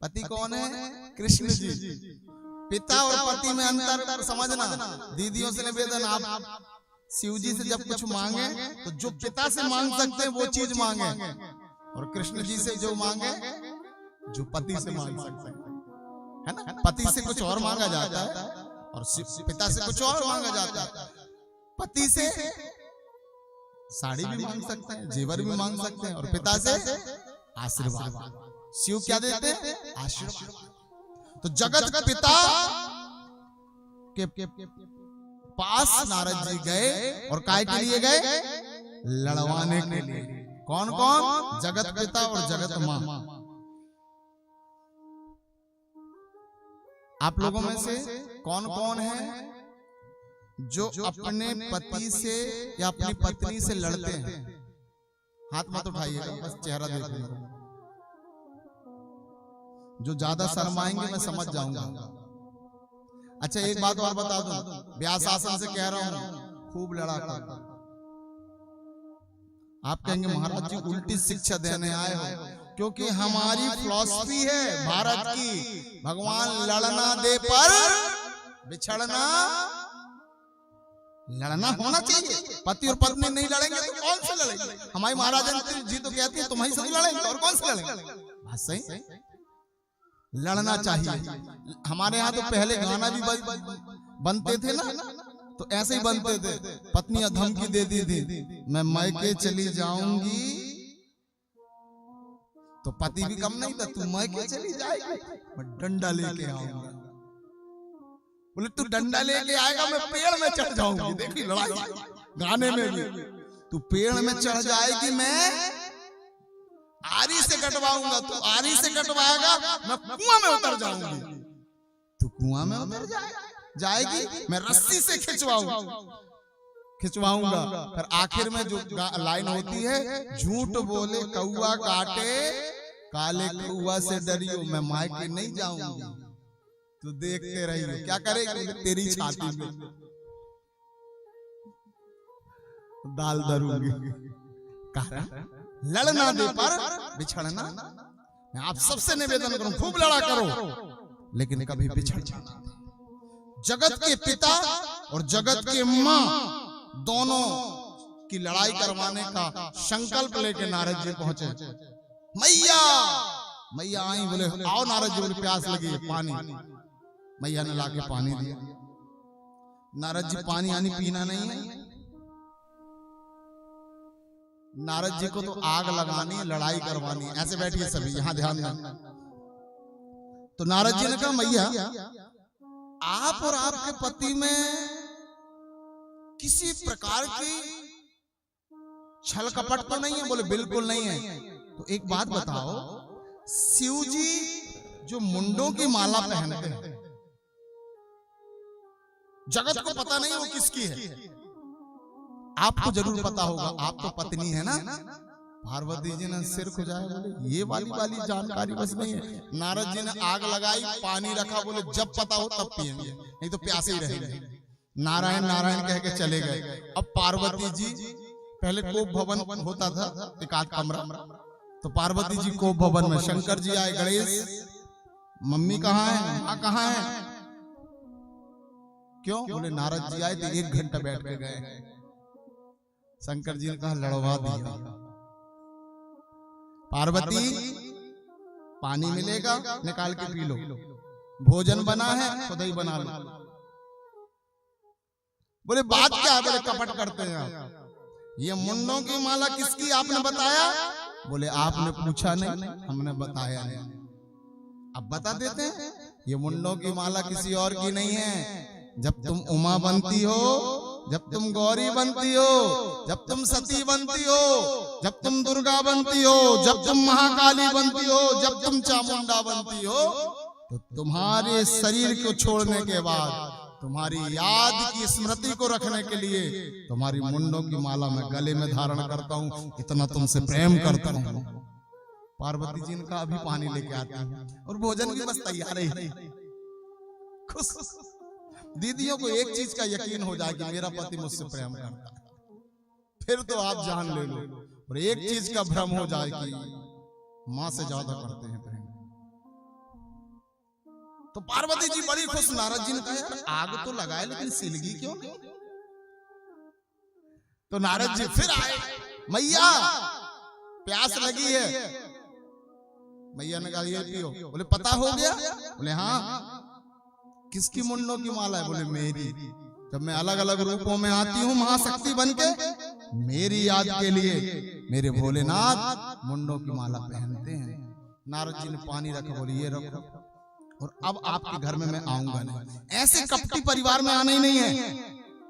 पति कौन है? कृष्ण जी। पिता और पति में अंतर समझना। दीदियों से निवेदन, आप शिव जी से जब कुछ मांगे तो जो पिता से मांग सकते हैं वो चीज मांगे, और कृष्ण जी से जो मांगे जो पति से मांग सकते हैं, है ना। पति से कुछ और मांगा जाता है और पिता से कुछ और मांगा जाता है। पति से साड़ी भी मांग सकते हैं, जेवर भी मांग सकते हैं, और पिता से आशीर्वाद। शिव क्या देते हैं? आशीर्वाद। तो जगत का पिता के पास नारद जी गए, और काय के लिए गए? लड़वाने के लिए। कौन कौन? जगत पिता और जगत मां। आप लोगों में से कौन कौन है जो अपने पति से या अपनी पत्नी से लड़ते हैं? हाथ मत उठाइएगा, बस चेहरा देखिएगा। जो ज्यादा शर्माएंगे मैं समझ जाऊंगा। अच्छा, एक बात और बता दूं, व्यास आसन से कह रहा हूं, खूब लड़ा कर। आप कहेंगे महाराज जी उल्टी शिक्षा देने आए हो, क्योंकि हमारी फिलॉसफी है भारत की, भगवान लड़ना दे पर बिछड़ना, लड़ना होना चाहिए। पति और पत्नी नहीं लड़ेंगे तो कौन से लड़ेंगे? हमारी महाराजा जी तो कहती है तुम्हारी से लड़ेंगे, और कौन से लड़ेंगे? बात सही, लड़ना चाहिए। हमारे यहाँ तो पहले गाना भी बनते थे ना, तो ऐसे ही बनते थे। पत्नी धमकी दे दी थी, मैं मायके चली जाऊंगी, तो पति भी कम नहीं था, तू मायके चली जाएगी, मैं डंडा लेके आऊंगा। बोले तू डंडा लेके आएगा, मैं पेड़ में चढ़ जाऊंगी। देखी लड़ाई गाने में भी, तू पेड़ में चढ़ जाएगी, मैं आरी से कटवाऊंगा, तू आरी से कटवाएगा, मैं कुआं में उतर जाऊंगी। तू कुआं में उतर जाएगी, मैं रस्सी से खिंचवाऊंगा। खिंचवाऊंगा। फिर आखिर में जो लाइन होती है, झूठ बोले कौआ काटे, काले कौआ से डरियो, मैं मायके नहीं जाऊंगी, तो देखते रहियो। क्या करेगी? तेरी छाती में डाल दरूंगी। लड़ना दे पर बिछड़ना। मैं आप सबसे निवेदन करूं, खूब लड़ा करो, लेकिन कभी बिछड़ जाना। जगत के पिता और जगत के मां दोनों की लड़ाई करवाने का संकल्प लेके नारद जी पहुंचे। मैया मैया आई, बोले आओ नारद जी, बोले प्यास लगी है, पानी। मैया ने लाके पानी दिया। नारद जी पानी आनी पीना नहीं है, नारद जी को तो आग लगानी है, लड़ाई करवानी है। ऐसे बैठिए सभी, यहां ध्यान दें। तो नारद जी ने कहा मैया, आप और आपके पति में किसी प्रकार की छल कपट तो नहीं है? बोले बिल्कुल नहीं है। तो एक बात बताओ, शिव जी जो मुंडों की माला पहनते हैं, जगत को पता नहीं वो किसकी है, आपको जरूर पता होगा, आप तो पत्नी है ना। पार्वती जी ने सिर खुजाया, बोले ये वाली जानकारी बस नहीं है। नारद जी ने आग लगाई, पानी रखा, बोले जब पता हो तब पिएंगे, नहीं तो प्यासे ही रहेंगे। नारायण नारायण कह के चले गए। अब पार्वती जी, पहले कोप भवन होता था, एक आध कमरा, तो पार्वती जी कोप भवन में, शंकर जी आए, गणेश मम्मी कहाँ है, माँ कहाँ है? क्यों? बोले नारद जी आए थे, 1 घंटा बैठ के गए। शंकर जी ने कहा लड़वा दिया। पार्वती पानी मिलेगा, निकाल के पी लो, भोजन बना है खुद ही बना लो। बोले बात क्या है? बोले कपट करते हैं आप। ये मुंडों की माला किसकी आपने बताया? बोले आपने पूछा नहीं, हमने बताया नहीं। अब बता देते हैं, ये मुंडों की माला किसी और की नहीं है। जब तुम उमा बनती हो, जब तुम गौरी बनती हो, जब तुम सती बनती हो, जब तुम दुर्गा बनती हो, जब तुम महाकाली बनती हो, जब तुम चामुंडा बनती हो, तो तुम्हारे शरीर को छोड़ने के बाद तुम्हारी याद की स्मृति को रखने के लिए तुम्हारी मुंडों की माला मैं गले में धारण करता हूँ, इतना तुमसे प्रेम करता हूँ। पार्वती जी ने कहा अभी पानी लेके आती हूँ, और भोजन की बस तैयार ही। खुश दीदियों को एक चीज का यकीन हो जाए कि मेरा पति मुझसे प्रेम करता है, फिर तो आप जान ले लो। और एक चीज का भ्रम हो जाए कि मां से ज्यादा करते हैं प्रेम, तो पार्वती जी बड़ी खुश। नारद जी ने कहा आग तो लगाए लेकिन सिलगी क्यों नहीं? तो नारद जी फिर आए, मैया प्यास लगी है। मैया ने कहा ये पियो। बोले पता हो गया? बोले हाँ। किसकी मुंडों की माला है? बोले मेरी। जब मैं अलग अलग रूपों में आती हूँ महाशक्ति बनके, मेरी याद के लिए मेरे भोलेनाथ मुंडों की माला पहनते हैं। नारद जी ने पानी रखा, बोले ये रखो, और अब आपके घर में मैं आऊंगा नहीं, ऐसे कपटी परिवार में आना ही नहीं है।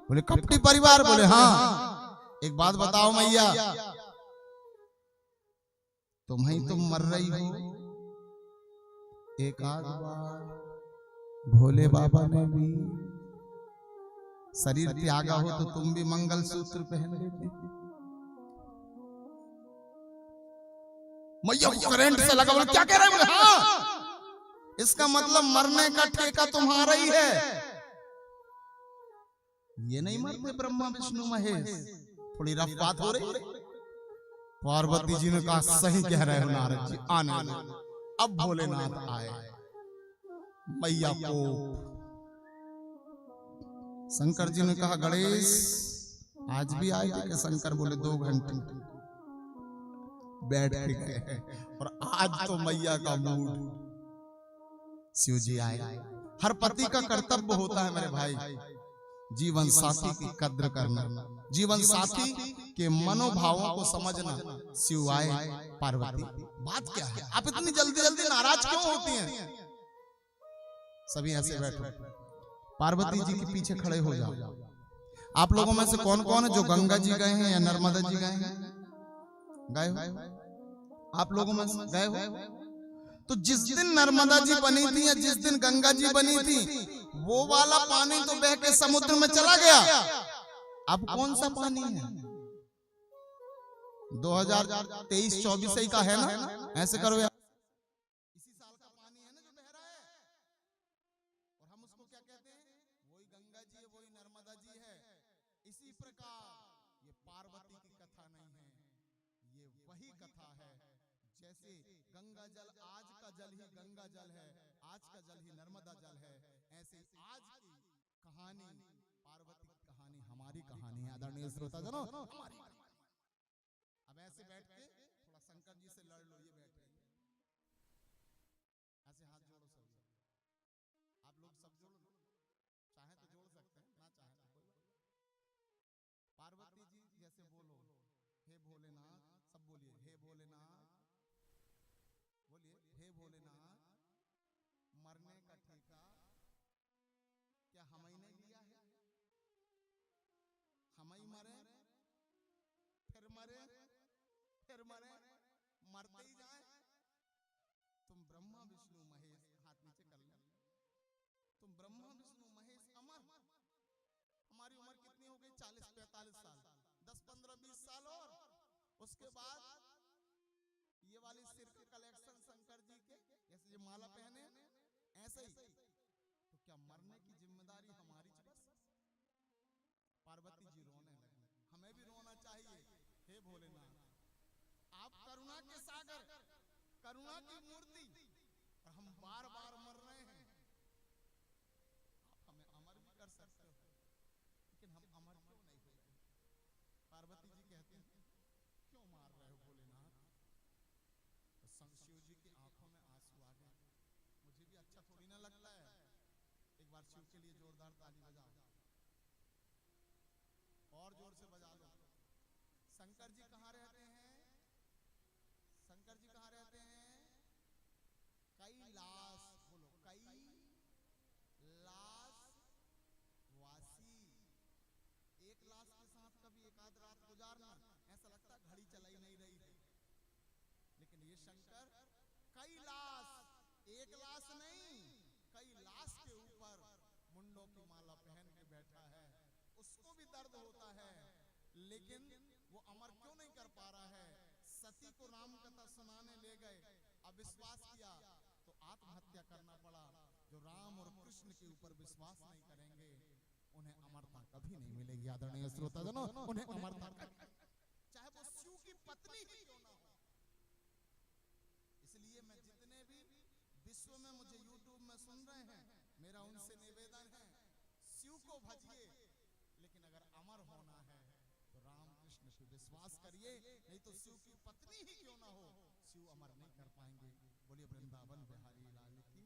बोले कपटी परिवार? बोले हाँ। एक बात बताओ मैया, तुम मर रही हो, एक आध बार भोले बाबा ने भी शरीर त्यागा हो तो तुम भी मंगल सूत्र पहन लेते। मैया करंट से लगा। बोले क्या कह रहे हैं? बोले हाँ, इसका मतलब मरने का ठेका तुम्हारा ही है। ये नहीं मरते ब्रह्मा विष्णु महेश, थोड़ी रफ बात हो रही। पार्वती जी ने कहा सही कह रहे हो नारद जी, आने दो। अब भोलेनाथ आए, मैया को शंकर जी ने कहा गणेश आज भी आए थे? शंकर बोले 2 घंटे बैठ के गए, और आज तो मैया का मूड। शिव जी आए। हर पति का कर्तव्य होता है मेरे भाई, जीवन साथी की कद्र करना, जीवन साथी के मनोभावों को समझना। शिव आए, पार्वती बात क्या है? आप इतनी जल्दी जल्दी नाराज क्यों होती हैं? सभी ऐसे बैठो, पार्वती जी के पीछे खड़े हो जाओ। आप लोगों में से कौन कौन है जो गंगा जी गए हैं या नर्मदा जी गए हैं? गए हो? आप लोगों में गए हो? तो जिस दिन नर्मदा जी बनी थी या जिस दिन गंगा जी बनी थी, वो वाला पानी तो बह के समुद्र में चला गया। अब कौन सा पानी है? 2023-24 ही का है ना? ऐसे करो यार। इसी साल का पानी है ना जो बह रहा है, और हम उसको क्या कहते हैं? वही गंगा जी है, वही नर्मदा जी है। इसी प्रकार ये पार्वती की कथा नहीं है, ये वही कथा है। जैसे गंगा जल, आज का जल ही गंगा जल है, आज का जल ही नर्मदा जल है, ऐसे आज की कहानी, पार्वती की कहानी हमारी कहानी है आदरणीय श्रोताजनों, हमारी कहानी। अब ऐसे बैठ के थोड़ा शंकर जी से लड़ लो, ये बैठे ऐसे हाथ जोड़ो सब, आप लोग सब जोड़ लो, चाहे तो जोड़ सकते हैं, ना चाहे तो कोई। पार्वती जी जैसे बोलो, हे भोलेनाथ, सब बोलिए, हे भोलेनाथ, बोलिए हे भोलेनाथ, मरने का ठेका क्या हम ही नहीं लिया है? हम ही मरे, फिर मरे, फिर मरे, मरते ही जाए। तुम ब्रह्मा विष्णु महेश, हाथ नीचे कर लो, तुम ब्रह्मा विष्णु महेश अमर। हमारी उम्र कितनी हो गई? 40-45 साल, 10-15-20 साल और उसके बाद ये वाली सिर का कलेक्शन शंकर जी के, जैसे ये माला पहने ऐसे ही, तो क्या मरने की जिम्मेदारी हमारी? बस पार्वती जी रोने लगी, हमें भी रोना चाहिए। हे भोलेनाथ, आप करुणा के सागर, करुणा की मूर्ति, और हम बार बार मर रहे हैं। आप हमें अमर भी कर सकते हो, लेकिन हम अमर क्यों नहीं हो रहे? पार्वती जी कहती हैं, क्यों मार रहे हो भोलेनाथ? तो शिव जी की आंखों में आंसू आ गए। मुझे भी अच्छा थोड़ी ना लगता है। एक बार शिव के लिए जोरदार ताली बजाओ, और जोर से बजा लो। शंकर जी कहाँ रहते हैं? शंकर जी कहाँ रहते हैं? कैलाश, बोलो कैलाश वासी। एक लाश के साथ कभी एक आध रात गुजारना, ऐसा लगता है घड़ी चलाई नहीं रही थी। लेकिन ये शंकर कैलाश, एक लाश नहीं, कैलाश के ऊपर मुंडों की माला पहन के बैठा है। उसको भी दर्द होता है, लेकिन वो अमर क्यों नहीं कर पा रहा है? सती को राम कथा सुनाने ले गए, अविश्वास किया तो आत्महत्या करना पड़ा। जो राम और कृष्ण के ऊपर विश्वास नहीं करेंगे, उन्हें अमरता कभी नहीं मिलेगी आदरणीय श्रोताजनों, उन्हें अमरता, चाहे वो शिव की पत्नी ही क्यों ना हो। इसलिए मैं जितने भी विश्व में मुझे YouTube में सुन रहे हैं, मेरा उनसे निवेदन है, शिव को भजिए, लेकिन अगर अमर होना है तो राम कृष्ण पे विश्वास करिए, नहीं तो शिव की पत्नी ही क्यों ना हो, शिव अमर नहीं कर पाएंगे। बोलिए वृंदावन बिहारी लाल की।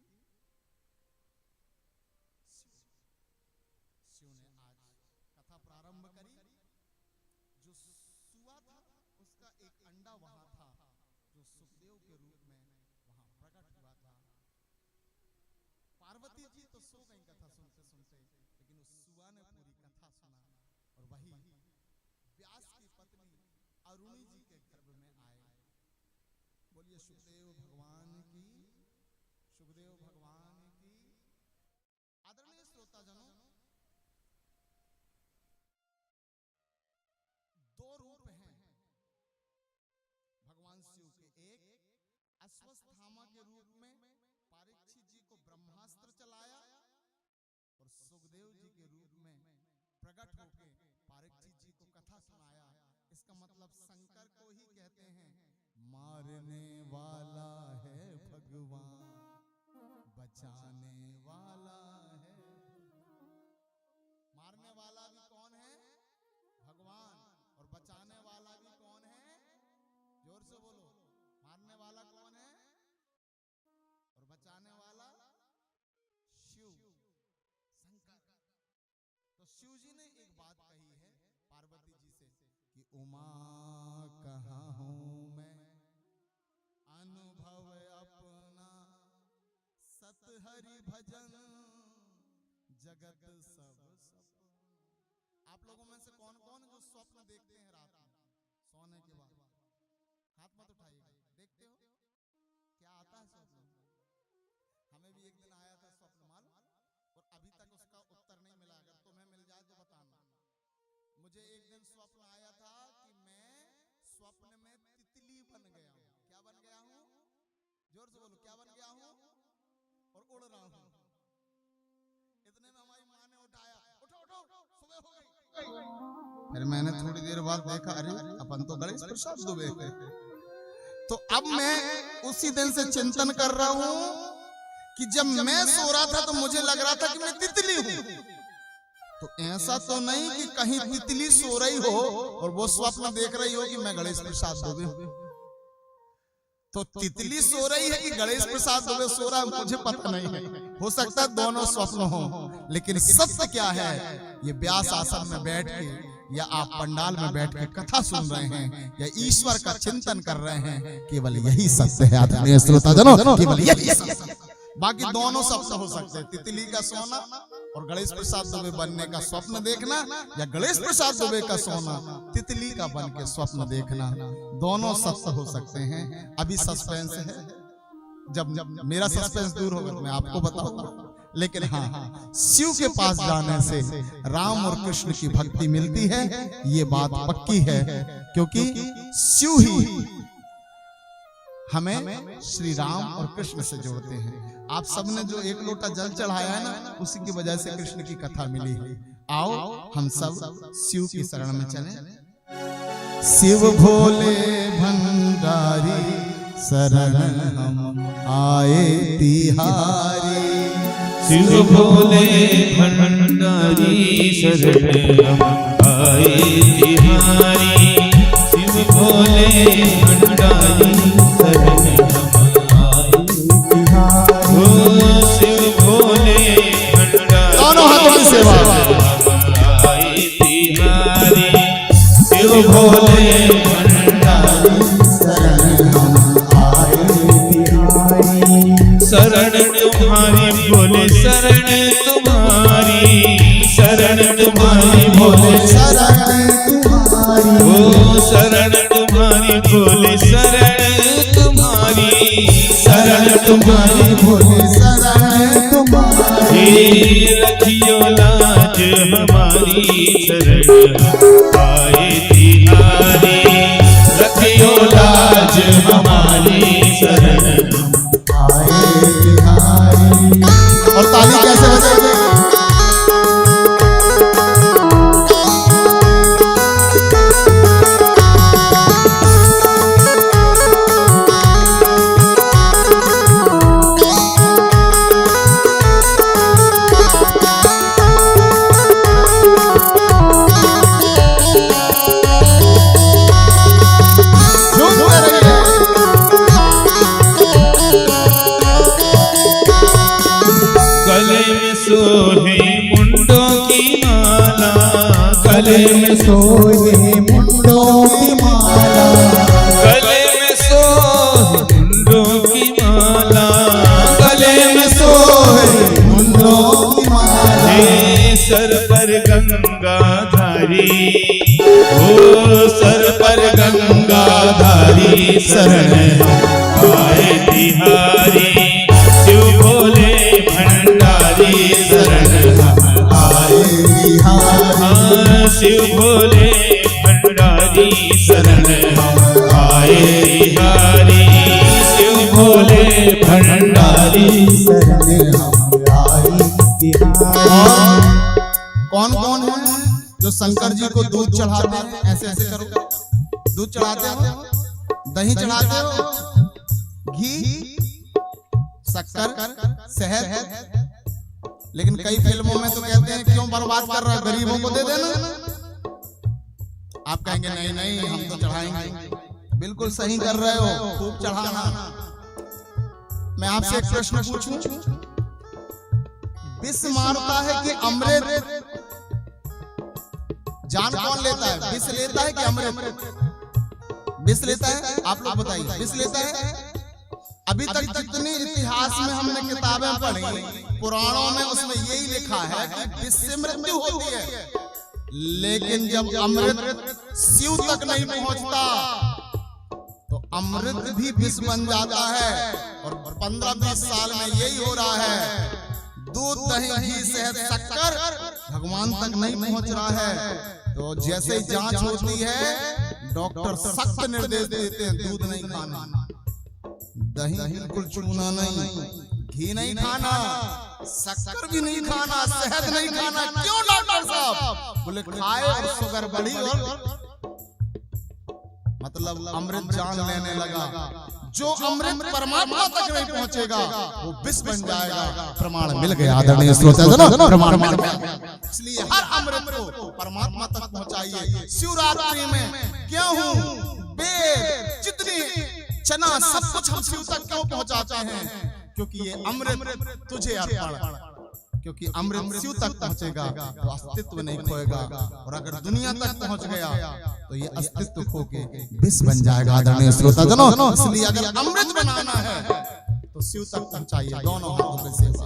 शिव ने आज कथा प्रारंभ करी। जो सुआ था उसका एक अंडा वहां था, जो सुखदेव के रूप में वहां प्रकट हुआ था। पार्वती जी तो सो गई कथा सुनते सुनते, लेकिन उस सुआ ने पूरी कथा सुना, और वही व्यास की पत्नी अरुणी जी के गर्भ में आए। बोलिए सुखदेव भगवान की, सुखदेव भगवान की। आदरणीय श्रोताजनों, दो रूप हैं भगवान शिव के। एक अश्वत्थामा के रूप में परीक्षित जी को ब्रह्मास्त्र चलाया, और सुखदेव जी के रूप में प्रकट होके परीक्षित जी को कथा सुनाया। इसका मतलब शंकर को ही कहते हैं मारने वाला है भगवान, बचाने वाला है। मारने वाला भी कौन है? भगवान। और बचाने वाला भी कौन है? जोर से बोलो, मारने वाला कौन है और बचाने वाला? शिव, शंकर। तो शिव जी ने एक बात कही है पार्वती जी से कि उमा कहाँ हूं मैं, अनुभव अपना सत हरि भजन, जगत सब सपना। आप लोगों में से कौन कौन जो स्वप्न देखते हैं रात में सोने के बाद? हाथ मत उठाइएगा। देखते हो क्या आता है स्वप्न? हमें भी एक दिन आया था स्वप्न माल, और अभी तक उसका उत्तर नहीं मिला। अगर तुम्हें मिल जाए तो बताना। मुझे एक दिन स्वप्न आया था कि मैं स्वप्न में तितली बन गया हूं। क्या बन गया हूं? जोर से बोलो, क्या बन गया हूं? और उड़ रहा हूं। इतने में हमारी माँ ने उठाया, उठो उठो, सुबह हो गई। फिर मैंने थोड़ी देर बाद देखा, अरे अपन तो गणेश प्रसाद दुबे थे। तो अब मैं उसी दिन से चिंतन कर रहा हूं कि जब मैं सो रहा था तो मुझे लग रहा था कि मैं तितली हूं। तो ऐसा तो नहीं कि कहीं तितली सो रही हो और वो स्वप्न देख रही हो कि मैं गणेश प्रसाद दुबे हूं। तो तितली सो रही है कि गणेश प्रसाद दुबे सो रहा है मुझे पता नहीं है। हो सकता है दोनों स्वप्न हो, लेकिन सत्य क्या है, ये व्यास आसन में बैठ के या आप पंडाल में बैठ के कथा सुन रहे हैं या ईश्वर का चिंतन कर रहे हैं, केवल यही सत्य है आदरणीय श्रोताजनों, केवल यही सत्य है। बाकी दोनों सत्य हो सकते हैं, तितली का सोना और गणेश प्रसाद दुबे बनने का स्वप्न देखना, या गणेश प्रसाद दुबे का सोना तितली का बन के स्वप्न देखना, दोनों सत्य हो सकते हैं। अभी सस्पेंस है, जब मेरा सस्पेंस दूर होगा मैं आपको बताऊंगा। लेकिन हाँ, शिव के पास जाने से राम और कृष्ण की भक्ति मिलती है, ये बात पक्की है, क्योंकि शिव ही हमें श्री राम और कृष्ण से जोड़ते हैं। आप सबने जो एक लोटा जल चढ़ाया है ना, उसी की वजह से कृष्ण की कथा मिली है। आओ हम सब शिव की शरण में चलें। शिव भोले भंडारी शरण हम आए तिहारी, शिव भोले भंडारी शरण हम आए तिहारी, शिव भोले भंडारी शरण हम आए तिहारी, ओ शिव भोले भंडारी दोनों हाथों की सेवा। आए तिहारी, शिव भोले भंडारी शरण तुम्हारी भोले शरण तुम्हारी, शरण तुम्हारी भोले ओ शरण तुम्हारी भोले शरण तुम्हारी, शरण तुम्हारी भोले हे रखियो लाज हमारी शरण आए तिहारी, रखियो लाज हमारी शरण और ताली कैसे बजेगी? सोहे मुंडों की माला, गले में सोए मुंडों की माला, गले में सोहे मुंडों की माला, गले में सोहे मुंडों की माला, हे सर पर गंगाधारी, ओ सर पर गंगाधारी शरण आए तिहारी, शिव भोले भंडारी शरण आए तिहारी, शिव भोले भंडारी शरण आए तिहारी, शिव भोले भंडारी शरण आए तिहारी। कौन कौन है जो शंकर जी को दूध चढ़ाते हैं? ऐसे ऐसे करो, दूध चढ़ाते हो, दही चढ़ाते हो, घी, शक्कर, शहद। लेकिन कई फिल्मों में तो कहते हैं क्यों बर्बाद कर रहा है, गरीबों को दे देना। आप कहेंगे नहीं नहीं हम तो चढ़ाएंगे। बिल्कुल सही कर रहे हो, खूब चढ़ाना। मैं आपसे एक प्रश्न पूछूं, विष मारता है कि अमृत? जान कौन लेता है, विष लेता है कि अमृत? विष लेता है। आप लोग बताइए, विष लेता है? अभी तक जितनी इतिहास में हमने किताबें पढ़ी, पुराणों में उसमें यही लिखा है कि विष से मृत्यु होती है, लेकिन जब अमृत शिव तक नहीं पहुंचता तो अमृत भी विष बन जाता है। और 15-20 साल में यही हो रहा है, दूध, दही, घी, शहद, शक्कर भगवान तक नहीं पहुंच रहा है। तो जैसे ही जांच होती है डॉक्टर सख्त निर्देश देते हैं दूध नहीं खाना, दही बिल्कुल छूना नहीं, घी नहीं खाना, शक्कर भी नहीं खाना, शहद नहीं खाना। क्यों डॉक्टर साहब? बोले खाए और शुगर बढ़ी और मतलब अमृत जान लेने लगा। जो अमृत परमात्मा तक नहीं पहुंचेगा वो विष बन जाएगा। प्रमाण मिल गया आदरणीय श्रोताजनों, प्रमाण मिल गया। इसलिए हर अमृत को परमात्मा तक पहुंचाइए। शिवरात्रि में गेहूं, बेर, जितनी चना सब कुछ हम शिव तक क्यों पहुंचाते हैं? क्योंकि ये अमृत तुझे अर्पण, क्योंकि अमृत शिव तक पहुंचेगा तो अस्तित्व नहीं खोएगा, और अगर दुनिया तक पहुंच गया तो ये अस्तित्व खो के विष बन जाएगा। आदरणीय श्रोताजनों, इसलिए अगर अमृत बनाना है तो शिव तक पहुंचाइए दोनों हाथों में सेवा।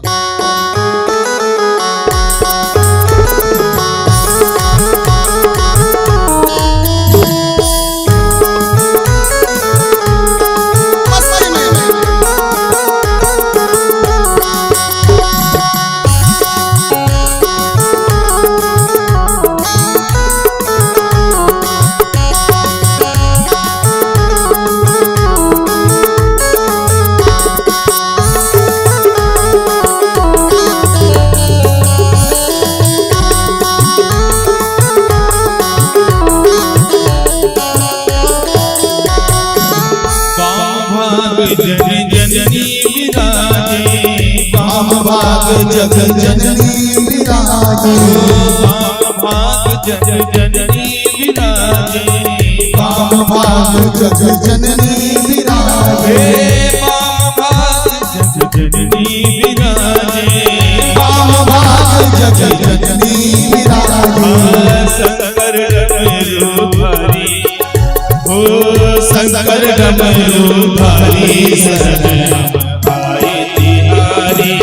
जननी विराजे, वाम भाग जग जननी विराजे, वाम भाग जग जननी विराजे, वाम भाग जग जननी विराजे, वाम भाग जग जननी विराजे, वाम भाग जग जननी विराजे। शंकर डमरू भारी, हो शंकर डमरू भारी, शरण आए तिहारी,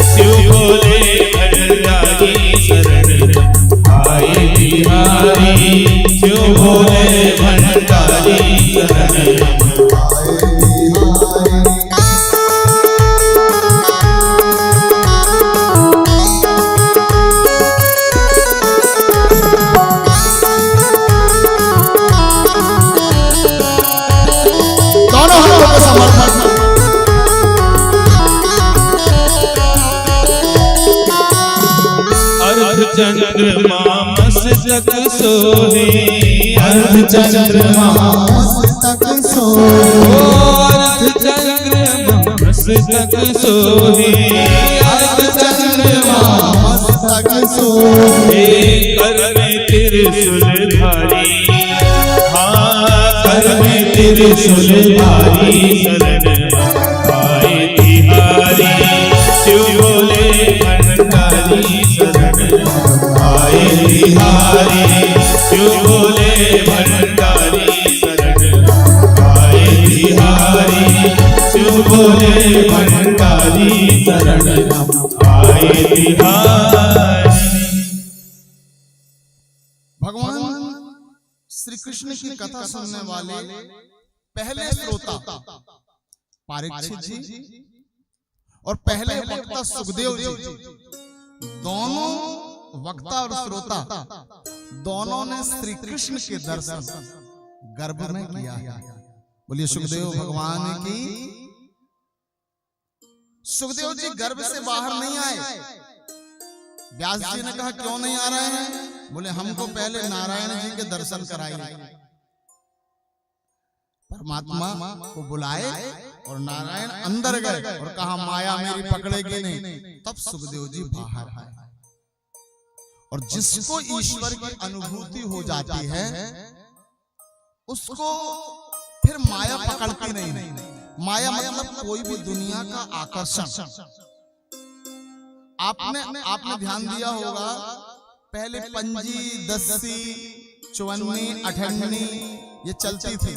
शिव बोले भंडारी, शरण आए तिहारी, शिव बोले भंडारी, शरण चंद्रमा मस्तक सोहे, अर्ध चंद्रमा मस्तक सोहे, अर्ध चंद्रमा मस्तक सोहे, अर्ध चंद्रमा मस्तक सोहे, कर में त्रिशूल धारी, हाँ कर में त्रिशूल धारी, शरण आए तिहारी, शिव बोले भंडारी, शरण आए तिहारी, शिव बोले भंडारी, शरण आए तिहारी, शिव बोले भंडारी, शरण आए तिहारी। भगवान श्री कृष्ण की कथा सुनने वाले पहले श्रोता परीक्षित जी और पहले वक्ता सुखदेव जी, दोनों वक्ता और श्रोता दोनों ने श्री कृष्ण के दर्शन गर्भ में किया है। बोलिए सुखदेव भगवान की। सुखदेव जी गर्भ से बाहर नहीं आए। व्यास जी ने कहा क्यों नहीं आ रहे हैं? बोले हमको पहले नारायण जी के दर्शन कराइए। परमात्मा को बुलाए और नारायण अंदर गए और कहा माया मेरी पकड़ेगी नहीं। तब सुखदेव जी बाहर आए। और जिसको ईश्वर की अनुभूति हो जाती है उसको फिर माया पकड़ती नहीं। माया मतलब कोई भी दुनिया का आकर्षण। आपने ध्यान दिया होगा पहले पंजी, दस्सी, चौवन्नी, अठन्नी ये चलती थी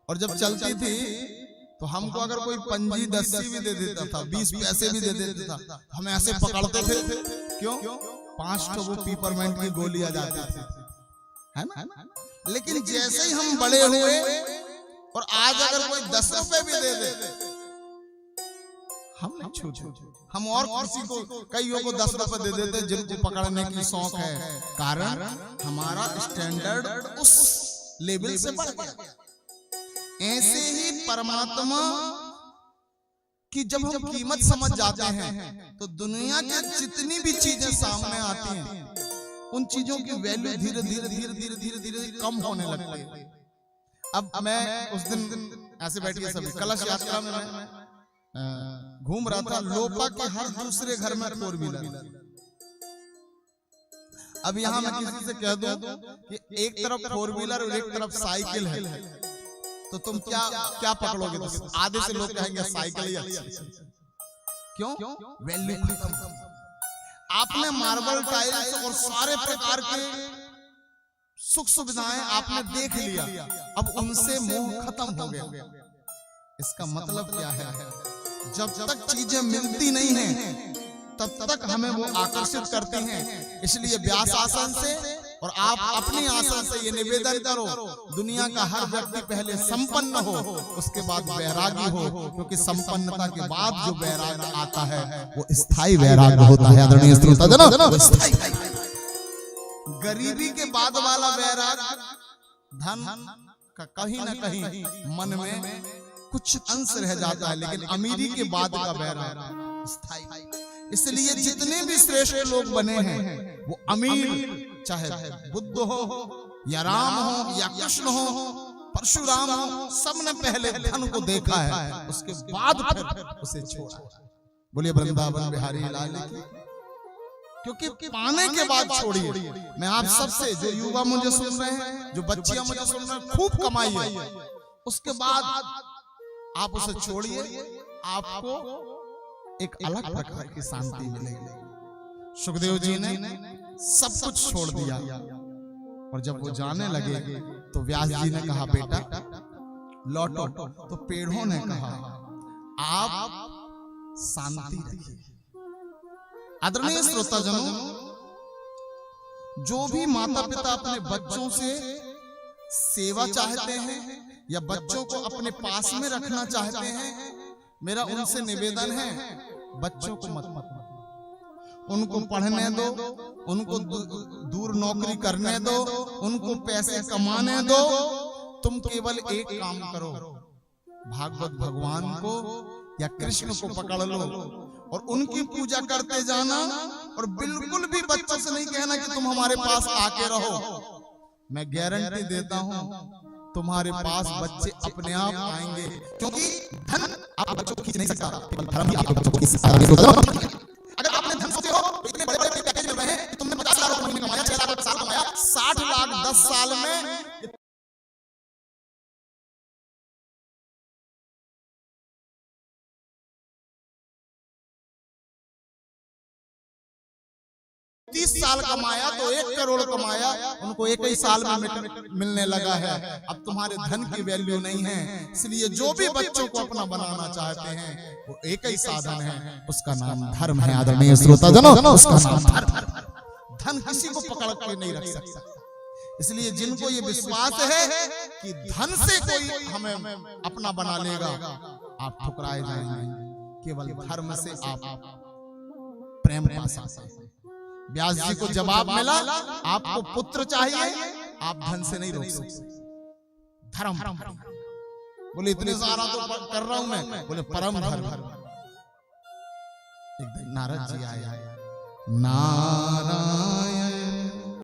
और जब चलती थी तो हमको अगर कोई पंजी, दस्सी भी दे देता था, 20 पैसे भी दे देता था, हम ऐसे पकड़ते थे। क्यों? 5 ठो वो पीपरमेंट की गोली आ जाती थी, है ना? लेकिन जैसे ही हम बड़े हुए और आज अगर कोई 10 रुपए भी दे दे, हम नहीं छूते। हम और किसी को, कईयों को 10 रुपए दे देते जिनको पकड़ने की शौक है, कारण हमारा स्टैंडर्ड उस लेवल से बढ़ गया। ऐसे ही परमात्मा कि जब हम कीमत समझ जाते हैं तो दुनिया के जितनी भी चीजें सामने आती हैं उन चीजों की वैल्यू धीरे धीरे धीरे धीरे धीरे धीरे कम होने लगती है। अब मैं उस दिन ऐसे बैठिए सभी, कलश यात्रा में मैं घूम रहा था, लोपा के हर दूसरे घर में 4 व्हीलर। अब यहाँ मैं किसी से कह दूं कि एक तरफ 4 व्हीलर और एक तरफ साइकिल है, तो तुम क्या पकड़ोगे? तो आधे से लोग कहेंगे साइकिल ही अच्छी। क्यों? वैल्यू खत्म। आपने मार्बल टाइल्स और सारे प्रकार के सुख सुविधाएं आपने देख लिया, अब उनसे मोह खत्म हो गया। इसका मतलब क्या है? जब तक चीजें मिलती नहीं हैं तब तक हमें वो आकर्षित करती हैं। इसलिए व्यास आसन से और आप अपनी आसन से ये निवेदन करो, दुनिया का हर व्यक्ति पहले संपन्न हो, उसके बाद वैरागी हो, क्योंकि संपन्नता के बाद जो वैराग्य आता है वो स्थायी वैराग्य होता है। आदरणीय श्रोताजन, गरीबी के बाद वाला वैराग्य धन का कहीं ना कहीं मन में कुछ अंश रह जाता है, लेकिन अमीरी के बाद का वैराग्य स्थायी। इसलिए जितने भी श्रेष्ठ लोग बने हैं वो अमीर, चाहे बुद्ध हो या राम हो या कृष्ण हो, परशुराम हो, सबने पहले धन को देखा है, उसके बाद फिर उसे छोड़ा। बोलिए वृंदावन बिहारी लाल की। क्योंकि पाने के बाद छोड़िए। मैं आप सबसे, जो युवा मुझे सुन रहे हैं, जो बच्चियां मुझे सुन रहे हैं, खूब कमाइए, उसके बाद आप उसे छोड़िए, आपको एक अलग प्रकार की शांति मिलेगी। सुखदेव जी ने सब कुछ छोड़ दिया और जब वो जाने लगे तो व्यास जी ने कहा, बेटा लौटो। तो पेड़ों ने कहा, आप शांति रखिए। आदरणीय श्रोताजनों, जो भी माता पिता अपने बच्चों से सेवा चाहते हैं या बच्चों को अपने पास में रखना चाहते हैं, मेरा उनसे निवेदन है, बच्चों को मत उनको पढ़ने दो, उनको दूर नौकरी करने दो, उनको पैसे कमाने दो। तुम केवल एक काम करो, भागवत भगवान को या कृष्ण को पकड़ लो और उनकी पूजा करते जाना, और बिल्कुल भी बच्चों से नहीं कहना कि तुम हमारे पास आके रहो। मैं गारंटी देता हूं तुम्हारे पास बच्चे अपने आप आएंगे, क्योंकि धन आप बच्चों को खींच नहीं सकता, केवल धर्म ही आपके बच्चों को खींच सकता है। अगर आपने धन सोचे हो तो इतने बड़े-बड़े पैकेज मिल रहे हैं कि तुमने 50 लाख महीने कमाया, 6 लाख साल कमाया, 60 लाख 10 साल में 30 साल कमाया तो 1 करोड़ कमाया, उनको एक ही साल में मिलने लगा है। अब तुम्हारे धन की वैल्यू नहीं है। इसलिए जो भी बच्चों को अपना बनाना चाहते हैं वो एक ही साधन है, उसका नाम धर्म है। आदरणीय श्रोताजनों, उसका नाम धर्म। धन किसी को पकड़ के नहीं रख सकता। इसलिए जिनको ये विश्वास है कि धन से कोई हमें अपना बना लेगा, आप ठुकराए जाएंगे। केवल धर्म से आप प्रेम पा सकते हैं। व्यास जी को जवाब मिला, आपको पुत्र चाहिए, आप धन से नहीं रोक सकते। धर्म। बोले इतने सारा तो कर रहा हूं मैं, बोले परम धर्म। एक दिन नारद जी आए, नारायण